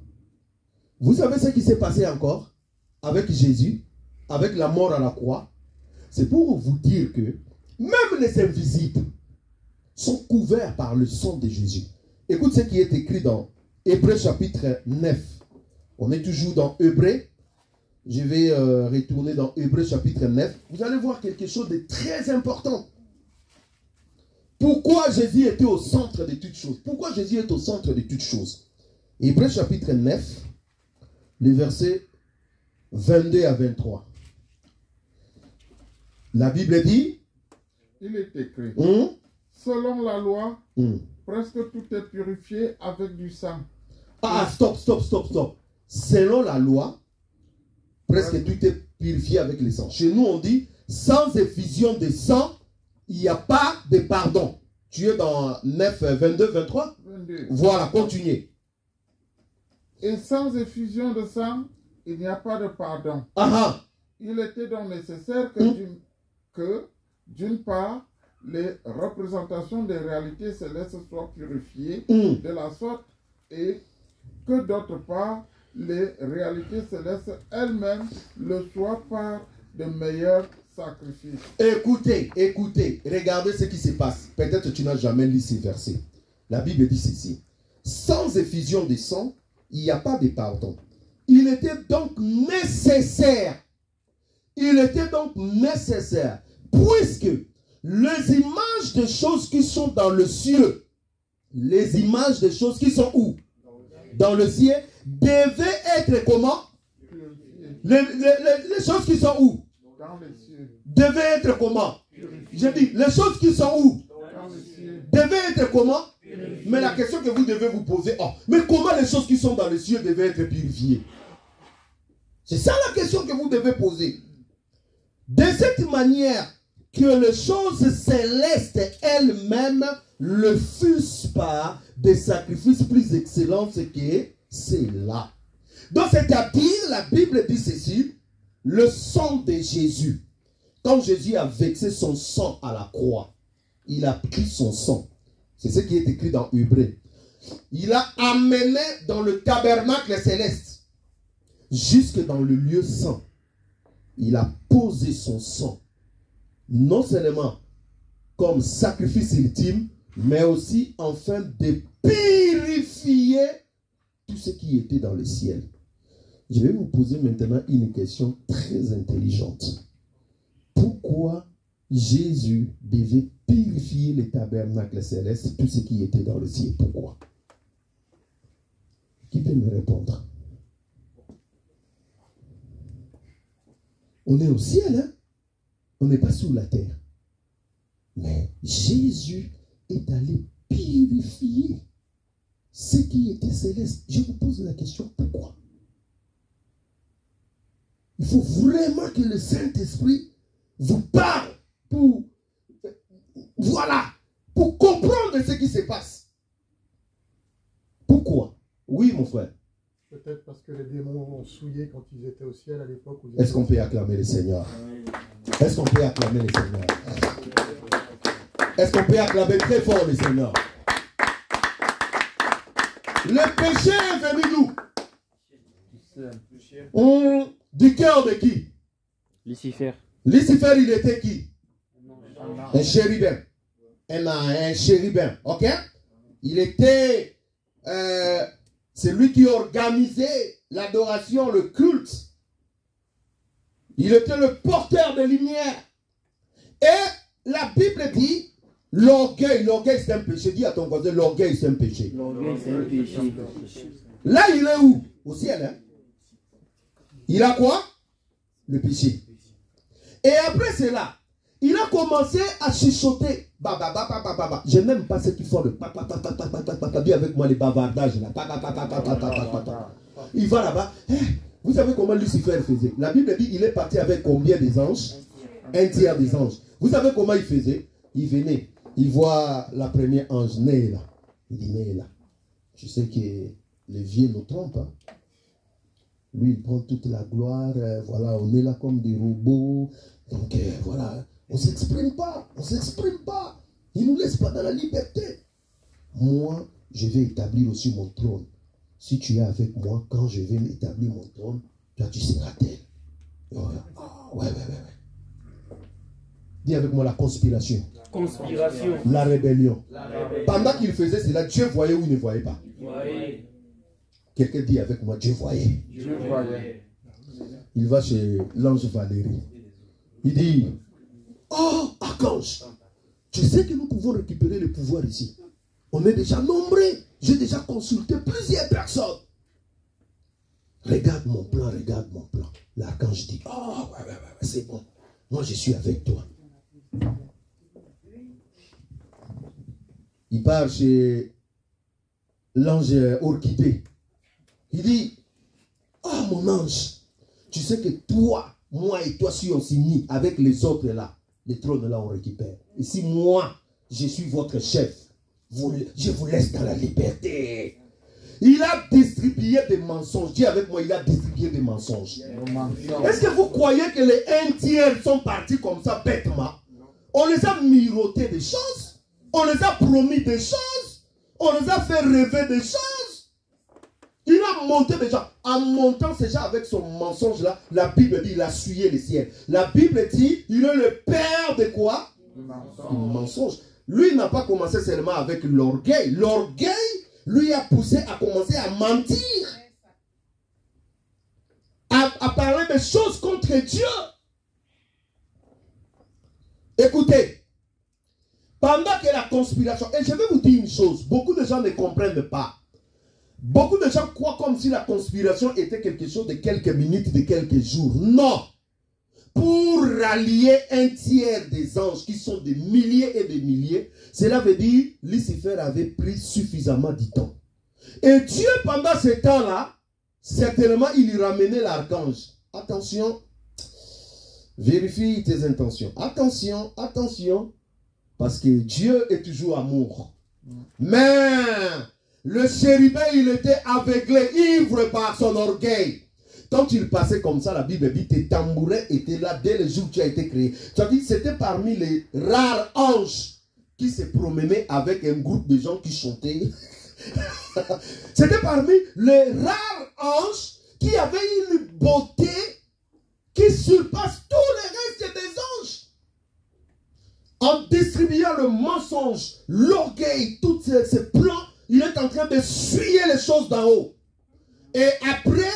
Vous savez ce qui s'est passé encore avec Jésus, avec la mort à la croix? C'est pour vous dire que même les invisibles sont couverts par le sang de Jésus. Écoute ce qui est écrit dans Hébreux chapitre 9. On est toujours dans Hébreux. Je vais retourner dans Hébreux chapitre 9. Vous allez voir quelque chose de très important. Pourquoi Jésus était au centre de toutes choses? Pourquoi Jésus est au centre de toutes choses? Hébreux chapitre 9, les versets 22 à 23. La Bible dit, il est écrit, selon la loi, presque tout est purifié avec du sang. Ah, stop. Selon la loi, presque tout est purifié avec le sang. Chez nous, on dit, sans effusion de sang, il n'y a pas de pardon. Tu es dans 9, 22, 23? 22. Voilà, continuez. Et sans effusion de sang, il n'y a pas de pardon. Il était donc nécessaire que d'une part, les représentations des réalités célestes soient purifiées de la sorte et que d'autre part, les réalités célestes elles-mêmes le soient par de meilleurs sacrifices. Écoutez, regardez ce qui se passe. Peut-être que tu n'as jamais lu ces versets. La Bible dit ceci. Sans effusion de sang, il n'y a pas de pardon. Il était donc nécessaire. Puisque les images des choses qui sont dans le ciel, les images des choses qui sont où? Dans le ciel, devaient être comment? Les choses qui sont où? Dans les cieux. Devaient être comment? Je dis, les choses qui sont où? Dans les cieux. Devaient être comment? Mais la question que vous devez vous poser, mais comment les choses qui sont dans les cieux devaient être purifiées? C'est ça la question que vous devez poser. De cette manière que les choses célestes elles-mêmes le fussent par des sacrifices plus excellents que cela. Donc c'est-à-dire, la Bible dit ceci, le sang de Jésus. Quand Jésus a versé son sang à la croix, il a pris son sang. C'est ce qui est écrit dans Hébreux. Il a amené dans le tabernacle céleste, jusque dans le lieu saint. Il a posé son sang, non seulement comme sacrifice ultime, mais aussi afin de purifier tout ce qui était dans le ciel. Je vais vous poser maintenant une question très intelligente. Pourquoi Jésus devait purifier le tabernacle céleste, tout ce qui était dans le ciel? Pourquoi? Qui peut me répondre? On est au ciel, hein? On n'est pas sous la terre. Mais Jésus est allé purifier ce qui était céleste. Je vous pose la question, pourquoi? Il faut vraiment que le Saint-Esprit vous parle pour comprendre ce qui se passe. Pourquoi? Oui, mon frère. Peut-être parce que les démons ont souillé quand ils étaient au ciel à l'époque. Est-ce qu'on peut acclamer le Seigneur? Est-ce qu'on peut acclamer le Seigneur? Est-ce qu'on peut acclamer très fort le Seigneur? Le péché est venu d'où? Du cœur de qui? Lucifer. Lucifer, il était qui? Un chérubin. Un chérubin, ok? Il était celui qui organisait l'adoration, le culte. Il était le porteur de lumière. Et la Bible dit, l'orgueil c'est un péché. Dis à ton voisin, l'orgueil c'est un péché. L'orgueil c'est un péché. Là, il est où? Au ciel, hein? Il a quoi? Le péché. Et après cela, il a commencé à chuchoter. Je n'aime pas ceux qui font le dis avec moi les bavardages là. Il va là-bas. Vous savez comment Lucifer faisait? La Bible dit il est parti avec combien des anges? Un tiers des anges. Vous savez comment il faisait? Il venait, il voit la première ange née là. Il dit née là. Je sais que les vieux nous trompent. Hein? Lui, il prend toute la gloire. Voilà, on est là comme des robots. Donc voilà, on ne s'exprime pas. On ne s'exprime pas. Il ne nous laisse pas dans la liberté. Moi, je vais établir aussi mon trône. Si tu es avec moi, quand je vais établir mon trône, toi, tu seras tel. Ouais. Dis avec moi la conspiration. Conspiration. La rébellion. La rébellion. Pendant qu'il faisait cela, Dieu voyait ou il ne voyait pas. Voyez. Quelqu'un dit avec moi, Dieu voyait. Dieu voyait. Il va chez l'ange Valérie. Il dit, oh, archange, tu sais que nous pouvons récupérer le pouvoir ici. On est déjà nombreux. J'ai déjà consulté plusieurs personnes. Regarde mon plan, regarde mon plan. L'archange dit, oh, ouais, c'est bon. Moi, je suis avec toi. Il part chez l'ange Orchidée. Il dit, oh mon ange, tu sais que toi, moi et toi, si on s'y mit avec les autres là, les trônes là, on récupère. Et si moi, je suis votre chef, je vous laisse dans la liberté. Il a distribué des mensonges. Dis avec moi, il a distribué des mensonges. Est-ce que vous croyez que les 1/3 sont partis comme ça bêtement? On les a mirotés des choses. On les a promis des choses. On les a fait rêver des choses. Il a monté déjà. En montant déjà avec son mensonge là, la Bible dit il a souillé les ciels. La Bible dit il est le père de quoi? Du mensonge. Lui n'a pas commencé seulement avec l'orgueil. L'orgueil lui a poussé à commencer à mentir. À parler des choses contre Dieu. Écoutez. Pendant que la conspiration, et je vais vous dire une chose, beaucoup de gens ne comprennent pas. Beaucoup de gens croient comme si la conspiration était quelque chose de quelques minutes, de quelques jours. Non. Pour rallier 1/3 des anges qui sont des milliers et des milliers, cela veut dire Lucifer avait pris suffisamment du temps. Et Dieu, pendant ce temps-là, certainement, il lui ramenait l'archange. Attention, vérifie tes intentions. Attention, attention, parce que Dieu est toujours amour. Mais le chérubin, il était aveuglé, ivre par son orgueil. Quand il passait comme ça, la Bible dit, tes tambourins étaient là dès le jour où tu as été créé. Tu as dit, c'était parmi les rares anges qui se promenaient avec un groupe de gens qui chantaient. C'était parmi les rares anges qui avaient une beauté qui surpasse tous les restes des anges. En distribuant le mensonge, l'orgueil, tous ces plans, il est en train de suyer les choses d'en haut. Et après,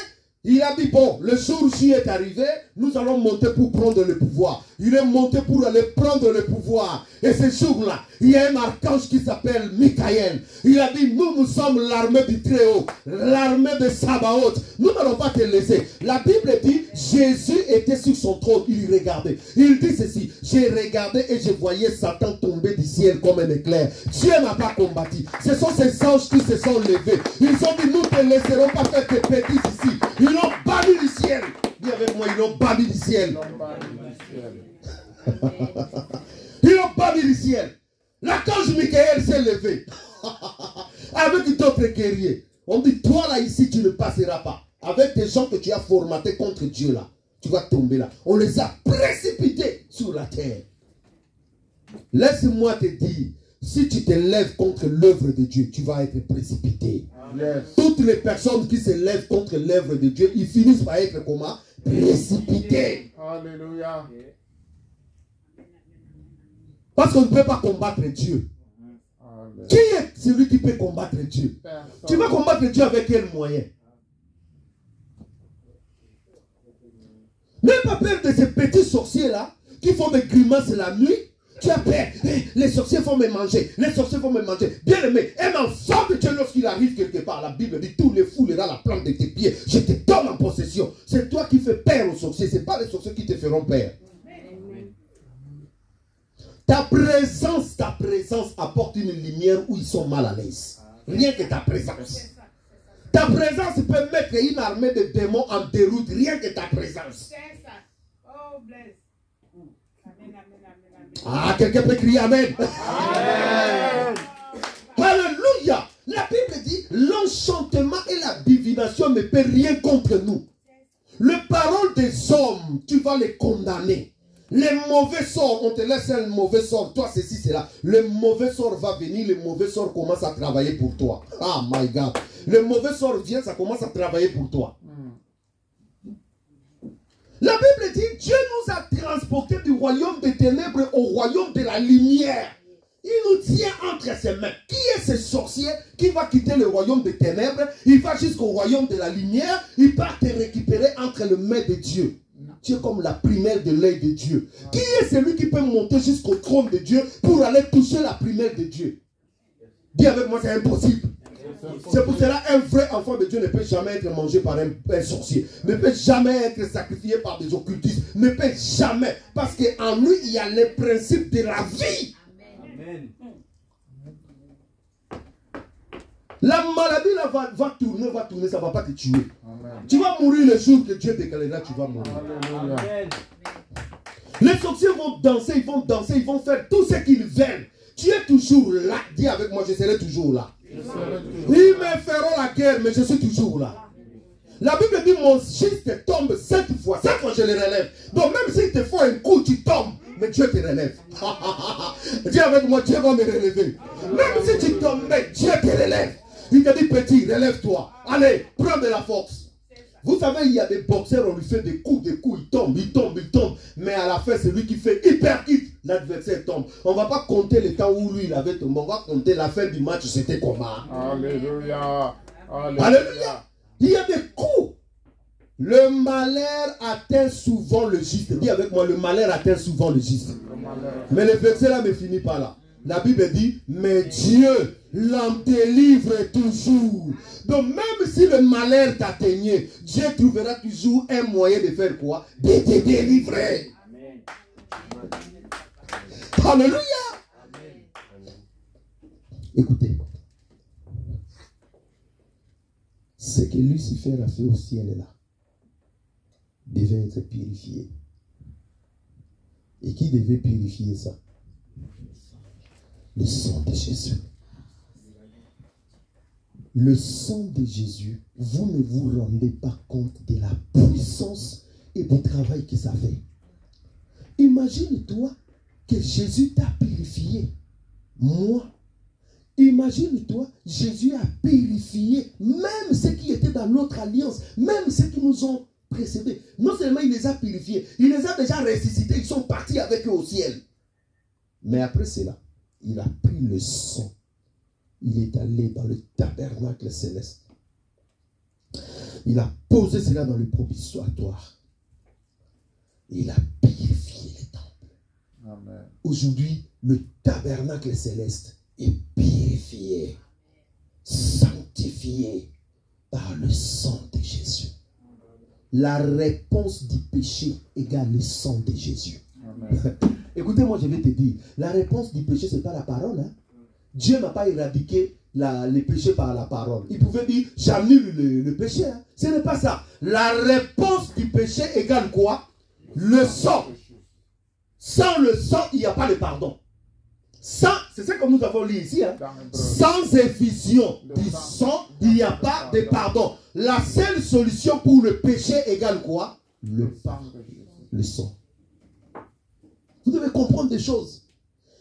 il a dit, bon, le jour où il est arrivé, nous allons monter pour prendre le pouvoir. Il est monté pour aller prendre le pouvoir. Et ce jour-là, il y a un archange qui s'appelle Michael. Il a dit, nous sommes l'armée du Très-Haut, l'armée de Sabaoth. Nous n'allons pas te laisser. La Bible dit, Jésus était sur son trône, il regardait. Il dit ceci, j'ai regardé et je voyais Satan tomber du ciel comme un éclair. Dieu n'a pas combattu. Ce sont ces anges qui se sont levés. Ils ont dit, nous ne te laisserons pas faire tes petits ici. Ils l'ont banni du ciel. Dis avec moi, ils l'ont banni du ciel. Ils l'ont banni du ciel. L'archange Michael s'est levé. Avec d'autres guerriers. On dit, toi là ici, tu ne passeras pas. Avec des gens que tu as formatés contre Dieu là. Tu vas tomber là. On les a précipités sur la terre. Laisse-moi te dire. Si tu te lèves contre l'œuvre de Dieu, tu vas être précipité. Yes. Toutes les personnes qui se lèvent contre l'œuvre de Dieu, ils finissent par être comment? Précipités. Alléluia. Parce qu'on ne peut pas combattre Dieu. Amen. Qui est celui qui peut combattre Dieu? Personne. Tu vas combattre Dieu avec quel moyen? N'aie pas peur de ces petits sorciers là qui font des grimaces la nuit. Tu as peur. Les sorciers vont me manger. Les sorciers vont me manger. Bien aimé, un enfant de Dieu, lorsqu'il arrive quelque part, la Bible dit, tous les fouleront la plante de tes pieds. Je te donne en possession. C'est toi qui fais peur aux sorciers. Ce n'est pas les sorciers qui te feront peur. Ta présence apporte une lumière où ils sont mal à l'aise. Rien que ta présence. Ta présence peut mettre une armée de démons en déroute. Rien que ta présence. Ah, quelqu'un peut crier Amen. Amen. Alléluia. La Bible dit, l'enchantement et la divination ne peuvent rien contre nous. Les paroles des hommes, tu vas les condamner. Les mauvais sorts, on te laisse un mauvais sort. Toi, ceci, c'est là. Le mauvais sort va venir, le mauvais sort commence à travailler pour toi. Ah, my God. Le mauvais sort vient, ça commence à travailler pour toi. La Bible dit, Dieu nous a transportés du royaume des ténèbres au royaume de la lumière. Il nous tient entre ses mains. Qui est ce sorcier qui va quitter le royaume des ténèbres? Il va jusqu'au royaume de la lumière. Il va te récupérer entre les mains de Dieu. Tu es comme la primaire de l'œil de Dieu. Qui est celui qui peut monter jusqu'au trône de Dieu pour aller toucher la primaire de Dieu? Dis avec moi, c'est impossible. C'est pour cela un vrai enfant de Dieu ne peut jamais être mangé par un sorcier. Ne peut jamais être sacrifié par des occultistes. Ne peut jamais. Parce qu'en lui, il y a les principes de la vie. Amen. La maladie là, va tourner, ça ne va pas te tuer. Amen. Tu vas mourir le jour que Dieu déclarera, tu vas mourir. Amen. Les sorciers vont danser, ils vont faire tout ce qu'ils veulent. Tu es toujours là. Dis avec moi, je serai toujours là. Ils me feront la guerre, mais je suis toujours là. La Bible dit, mon fils tombe 7 fois. 7 fois, je le relève. Donc même s'il te faut un coup, tu tombes. Mais Dieu te relève. Dis avec moi, Dieu va me relever. Même si tu tombais, Dieu te relève. Il te dit, petit, relève-toi. Allez, prends de la force. Vous savez, il y a des boxeurs, on lui fait des coups, il tombe. Mais à la fin, c'est lui qui fait hyper hit. L'adversaire tombe. On ne va pas compter le temps où lui, il avait tombé. On va compter la fin du match, c'était comment. Alléluia. Alléluia. Il y a des coups. Le malheur atteint souvent le juste. Dis avec moi, le malheur atteint souvent le juste. Mais le verset là ne finit pas là. La Bible dit, mais Dieu l'en délivre toujours. Donc même si le malheur t'atteignait, Dieu trouvera toujours un moyen de faire quoi? De te délivrer. Amen. Alléluia. Amen. Écoutez. Ce que Lucifer a fait au ciel là devait être purifié. Et qui devait purifier ça? Le sang de Jésus. Le sang de Jésus, vous ne vous rendez pas compte de la puissance et du travail que ça fait. Imagine-toi que Jésus t'a purifié. Moi, imagine-toi, Jésus a purifié même ceux qui étaient dans notre alliance, même ceux qui nous ont précédés. Non seulement il les a purifiés, il les a déjà ressuscités, ils sont partis avec eux au ciel. Mais après cela, il a pris le sang. Il est allé dans le tabernacle céleste. Il a posé cela dans le propitiatoire. Il a purifié les temples. Aujourd'hui, le tabernacle céleste est purifié, sanctifié par le sang de Jésus. La réponse du péché égale le sang de Jésus. Écoutez-moi, je vais te dire, la réponse du péché, ce n'est pas la parole. Hein? Dieu n'a pas éradiqué les péchés par la parole. Il pouvait dire, j'annule le péché. Hein? Ce n'est pas ça. La réponse du péché égale quoi? Le sang. Sans le sang, il n'y a pas de pardon. C'est ça que nous avons lu ici. Hein? Sans effusion du sang, il n'y a pas de pardon. La seule solution pour le péché égale quoi? Le sang. Vous devez comprendre des choses.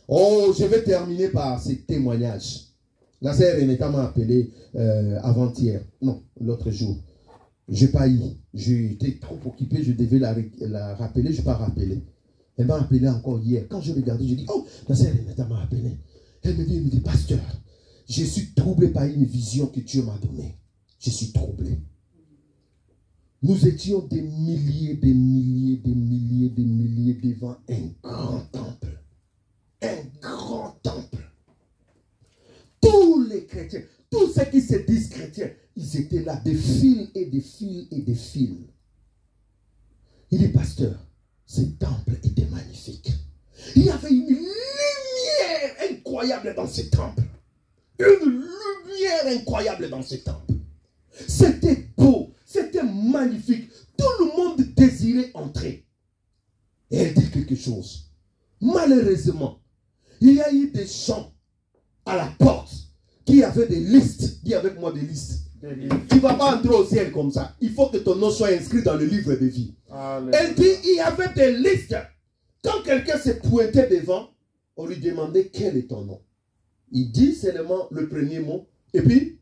Oh, je vais terminer par ces témoignages. La sœur Renata m'a appelé avant-hier. Non, l'autre jour. Je n'ai pas eu. J'étais trop occupé. Je devais la rappeler. Je n'ai pas rappelé. Elle m'a appelé encore hier. Quand je regardais, je dis, oh, la sœur Renata m'a appelé. Elle me dit, pasteur, je suis troublé par une vision que Dieu m'a donnée. Je suis troublé. Nous étions des milliers devant un grand temple. Un grand temple. Tous les chrétiens, tous ceux qui se disent chrétiens, ils étaient là, des fils et des fils et des fils. Il dit, pasteur, ce temple était magnifique. Il y avait une lumière incroyable dans ce temple. Une lumière incroyable dans ce temple. C'était beau, c'était magnifique. Tout le monde désirait entrer. Et elle dit quelque chose. Malheureusement, il y a eu des gens à la porte qui avaient des listes. Dis avec moi des listes. Tu ne vas pas entrer au ciel comme ça. Il faut que ton nom soit inscrit dans le livre de vie. Elle dit, il y avait des listes. Quand quelqu'un s'est pointé devant, on lui demandait quel est ton nom. Il dit seulement le premier mot. Et puis,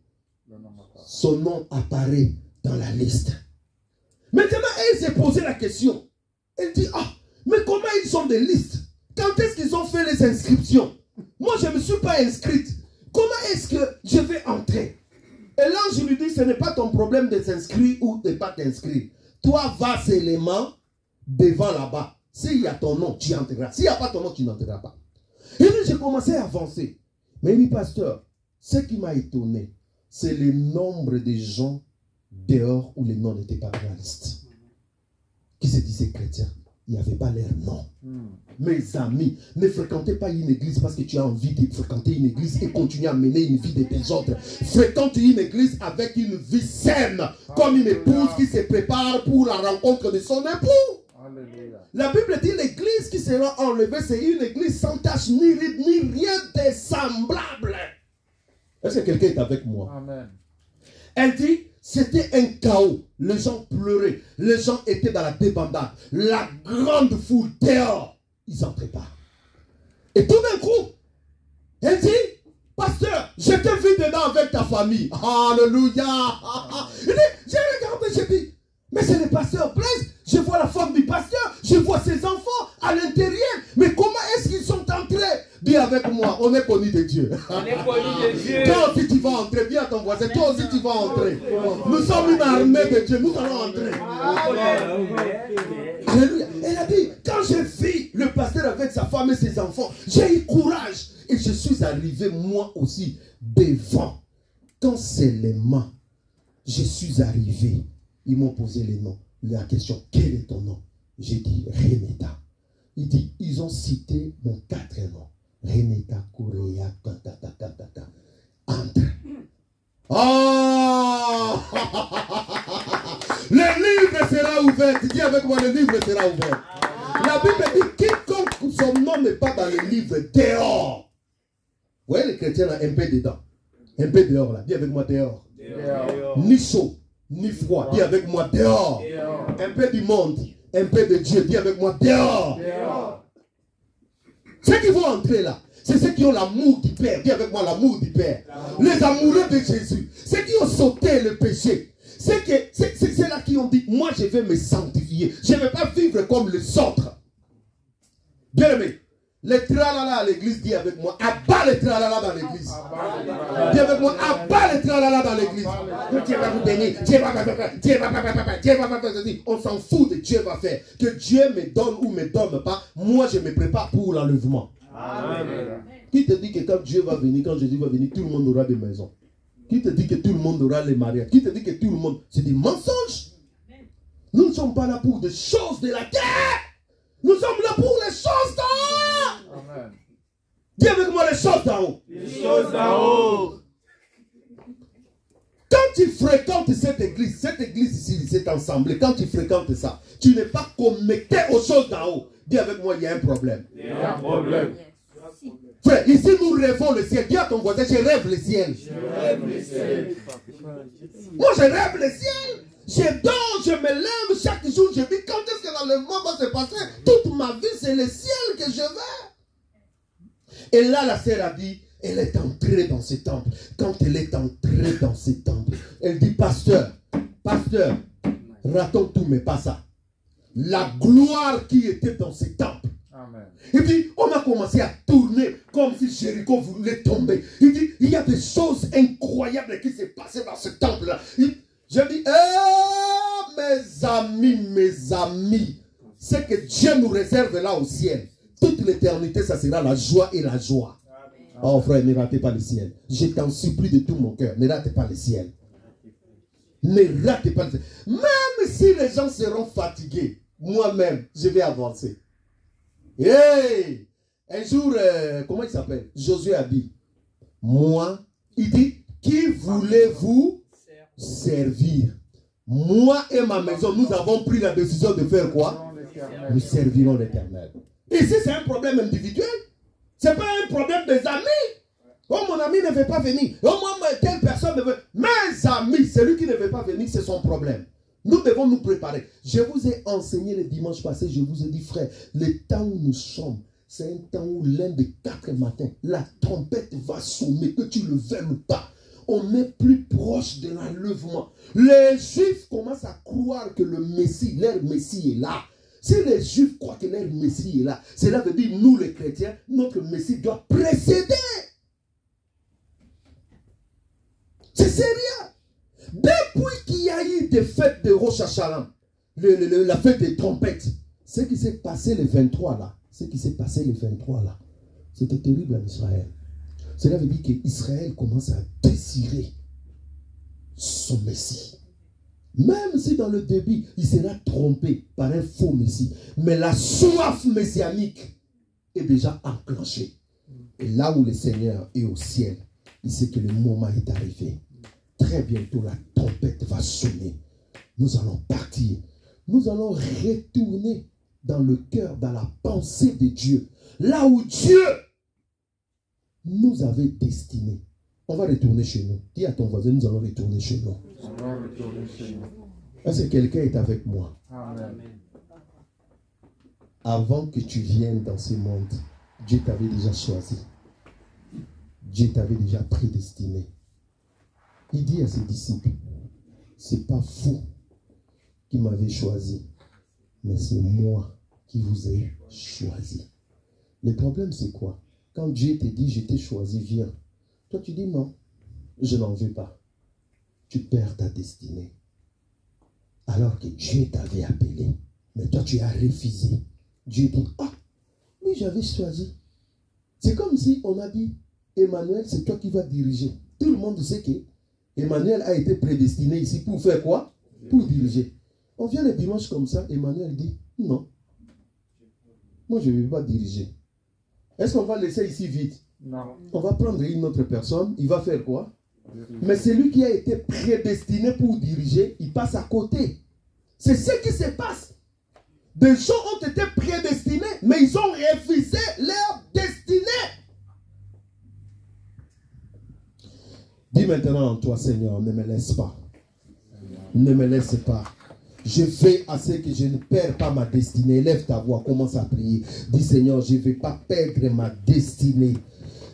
son nom apparaît dans la liste. Maintenant, elle s'est posé la question. Elle dit, ah, mais comment ils ont des listes? Quand est-ce qu'ils ont fait les inscriptions? Moi, je ne me suis pas inscrite. Comment est-ce que je vais entrer? Et l'ange lui dit, ce n'est pas ton problème de s'inscrire ou de ne pas t'inscrire. Toi, va seulement devant là-bas. S'il y a ton nom, tu entreras. S'il n'y a pas ton nom, tu n'entreras pas. Et puis, j'ai commencé à avancer. Mais oui, pasteur, ce qui m'a étonné, c'est le nombre de gens dehors où les noms n'étaient pas dans la liste. Qui se disaient chrétiens. Il n'y avait pas leur nom. Mes amis, ne fréquentez pas une église parce que tu as envie de fréquenter une église et continuer à mener une vie de tes autres. Fréquente une église avec une vie saine, comme une épouse qui se prépare pour la rencontre de son époux. Alléluia. La Bible dit l'église qui sera enlevée, c'est une église sans tache ni ride, ni rien de semblable. Est-ce que quelqu'un est avec moi? Amen. Elle dit, c'était un chaos. Les gens pleuraient. Les gens étaient dans la débandade. La grande foule dehors. Ils n'entraient pas. Et tout d'un coup, elle dit, pasteur, je t'ai vu dedans avec ta famille. Alléluia. Il dit, j'ai regardé, j'ai dit, mais c'est le pasteur Blaise. Je vois la femme du pasteur. Je vois ses enfants à l'intérieur. Mais comment est-ce qu'ils sont entrés? Dis avec moi, on est connu de Dieu. On est connu de Dieu. Toi aussi tu vas entrer, viens à ton voisin, toi aussi tu vas entrer. Nous sommes une armée de Dieu, nous allons entrer. Alléluia. Elle a dit, quand j'ai vu le pasteur avec sa femme et ses enfants, j'ai eu courage. Et je suis arrivé moi aussi devant. Quand seulement je suis arrivé, ils m'ont posé les noms. La question, quel est ton nom? J'ai dit, Reneta. Il dit, ils ont cité mon 4 noms. Reneta, Kourea, ta. Entre. Oh! Le livre sera ouvert. Dis avec moi, le livre sera ouvert. La Bible dit, quiconque son nom n'est pas dans le livre, dehors. Vous voyez les chrétiens là, un peu dedans. Un peu dehors là. Dis avec moi, dehors. Ni chaud, ni froid. Dis avec moi, dehors. Un peu du monde, un peu de Dieu. Dis avec moi, dehors. Ceux qui vont entrer là, c'est ceux qui ont l'amour du Père. Dis avec moi, l'amour du Père. Les amoureux de Jésus. Ceux qui ont sauté le péché. C'est là qui ont dit, moi je vais me sanctifier. Je ne vais pas vivre comme les autres. Bien aimé, les tralala à l'église, dis avec moi, abat les tralala dans l'église. Dis avec moi, abat les tralala dans l'église. Dieu va vous bénir. Dieu va faire. On s'en fout de Dieu va faire. Que Dieu me donne ou me donne pas, moi je me prépare pour l'enlèvement. Qui te dit que quand Dieu va venir, quand Jésus va venir, tout le monde aura des maisons? Qui te dit que tout le monde aura les mariages? Qui te dit que tout le monde... C'est des mensonges. Nous ne sommes pas là pour des choses de la terre. Nous sommes là pour les choses d'en haut. Amen. Dis avec moi les choses d'en haut. Les choses d'en haut. Quand tu fréquentes cette église ici, cette assemblée, quand tu fréquentes ça, tu n'es pas connecté aux choses d'en haut. Dis avec moi, il y a un problème. Il y a un problème. Frère, ici nous rêvons le ciel. Dis à ton voisin, je rêve le ciel. Je rêve le ciel. Moi, je rêve le ciel. Je dors, je me lève chaque jour. Je dis, quand est-ce que l'enlèvement va se passer? Toute ma vie, c'est le ciel que je veux. Et là, la sœur a dit, elle est entrée dans ce temple. Quand elle est entrée dans ce temple, elle dit, pasteur, ratons tout, mais pas ça. La gloire qui était dans ce temple. Amen. Et puis, on a commencé à tourner comme si Jéricho voulait tomber. Il dit, il y a des choses incroyables qui se passaient dans ce temple-là. Je dis, mes amis, ce que Dieu nous réserve là au ciel, toute l'éternité, ça sera la joie et la joie. Amen. Oh frère, ne ratez pas le ciel. Je t'en supplie de tout mon cœur, ne ratez pas le ciel. Ne ratez pas le ciel. Même si les gens seront fatigués, moi-même, je vais avancer. Hey! Un jour, comment il s'appelle? Josué a dit, moi, il dit, qui voulez-vous servir? Moi et ma maison, nous avons pris la décision de faire quoi? Nous servirons l'Éternel. Ici, c'est un problème individuel. Ce n'est pas un problème des amis. Oh, mon ami ne veut pas venir. Oh, moi, telle personne ne veut. Mes amis, celui qui ne veut pas venir, c'est son problème. Nous devons nous préparer. Je vous ai enseigné le dimanche passé, je vous ai dit, frère, le temps où nous sommes, c'est un temps où l'un des 4 matins, la trompette va sonner, que tu le veuilles ou pas. On est plus proche de l'enlèvement. Les Juifs commencent à croire que le Messie, leur Messie est là. Si les Juifs croient que leur Messie est là, cela veut dire nous les chrétiens, notre Messie doit précéder. C'est sérieux. Depuis qu'il y a eu des fêtes de Rosh Hashanah, la fête des trompettes, ce qui s'est passé le 23 là, c'était terrible en Israël. Cela veut dire qu'Israël commence à désirer son Messie. Même si dans le début, il sera trompé par un faux Messie. Mais la soif messianique est déjà enclenchée. Et là où le Seigneur est au ciel, il sait que le moment est arrivé. Très bientôt, la trompette va sonner. Nous allons partir. Nous allons retourner dans le cœur, dans la pensée de Dieu. Là où Dieu nous avait destinés. On va retourner chez nous. Dis à ton voisin, nous allons retourner chez nous. Est-ce que quelqu'un est avec moi? Amen. Avant que tu viennes dans ce monde, Dieu t'avait déjà choisi. Dieu t'avait déjà prédestiné. Il dit à ses disciples, c'est pas vous qui m'avez choisi, mais c'est moi qui vous ai choisi. Le problème c'est quoi? Quand Dieu te dit, je t'ai choisi, viens. Toi tu dis non, je n'en veux pas. Tu perds ta destinée. Alors que Dieu t'avait appelé, mais toi tu as refusé. Dieu dit, ah, oui j'avais choisi. C'est comme si on a dit, Emmanuel c'est toi qui vas diriger. Tout le monde sait que Emmanuel a été prédestiné ici pour faire quoi? Pour diriger. On vient le dimanche comme ça, Emmanuel dit, non, moi je ne vais pas diriger. Est-ce qu'on va laisser ici vite? Non. On va prendre une autre personne, il va faire quoi? Mais celui qui a été prédestiné pour diriger, il passe à côté. C'est ce qui se passe. Des gens ont été prédestinés, mais ils ont refusé leur destinée. Dis maintenant en toi, Seigneur, ne me laisse pas. Ne me laisse pas. Je fais à ce que je ne perds pas ma destinée. Lève ta voix, commence à prier. Dis Seigneur, je ne vais pas perdre ma destinée.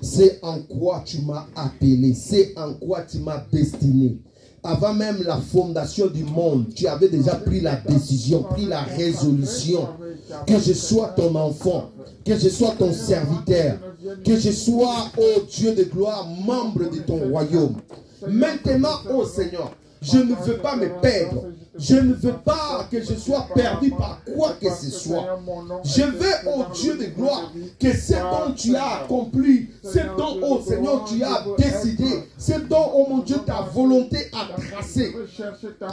C'est en quoi tu m'as appelé. C'est en quoi tu m'as destiné. Avant même la fondation du monde, tu avais déjà pris la décision, pris la résolution que je sois ton enfant, que je sois ton serviteur, que je sois, ô Dieu de gloire, membre de ton royaume. Maintenant, ô Seigneur, je ne veux pas me perdre. Je ne veux pas que je sois perdu par quoi que ce soit. Je veux, ô Dieu de gloire, que ce dont tu as accompli, ce dont, ô Seigneur, tu as décidé, ce dont, ô mon Dieu, ta volonté a tracé,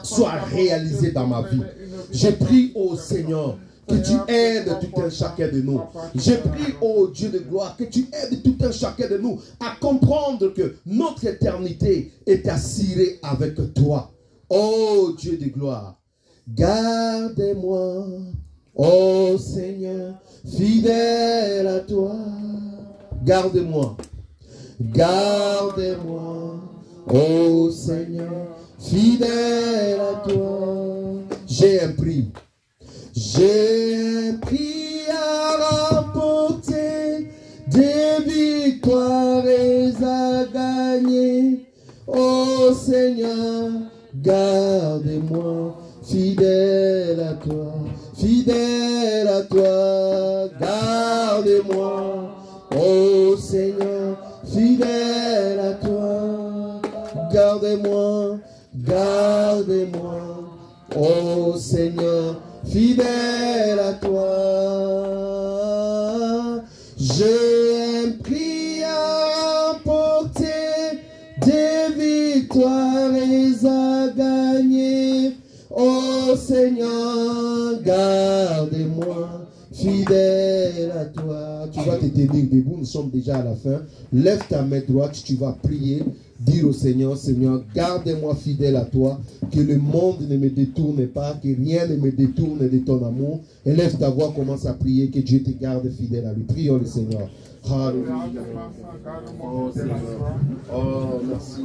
soit réalisé dans ma vie. Je prie, ô Seigneur, que tu aides tout un chacun de nous. Je prie, ô Dieu de gloire, que tu aides tout un chacun de nous à comprendre que notre éternité est assurée avec toi. Ô Dieu de gloire, garde-moi, ô Seigneur, fidèle à toi. Garde-moi, garde-moi, ô Seigneur, fidèle à toi. J'ai un prix. J'ai un prix à remporter, des victoires à gagner. Ô Seigneur, garde-moi, fidèle à toi, fidèle à toi. Garde-moi, ô Seigneur, fidèle à toi. Garde-moi, garde-moi, ô Seigneur, fidèle à toi. J'ai un prix à remporter, des victoires à gagner. Oh Seigneur, garde-moi, fidèle à toi. Tu vas te tenir debout, nous sommes déjà à la fin. Lève ta main droite, tu vas prier. Dire au Seigneur, Seigneur, garde-moi fidèle à toi, que le monde ne me détourne pas, que rien ne me détourne de ton amour. Et lève ta voix, commence à prier, que Dieu te garde fidèle à lui. Prions le Seigneur. Alléluia. Oh, Seigneur. Oh, merci.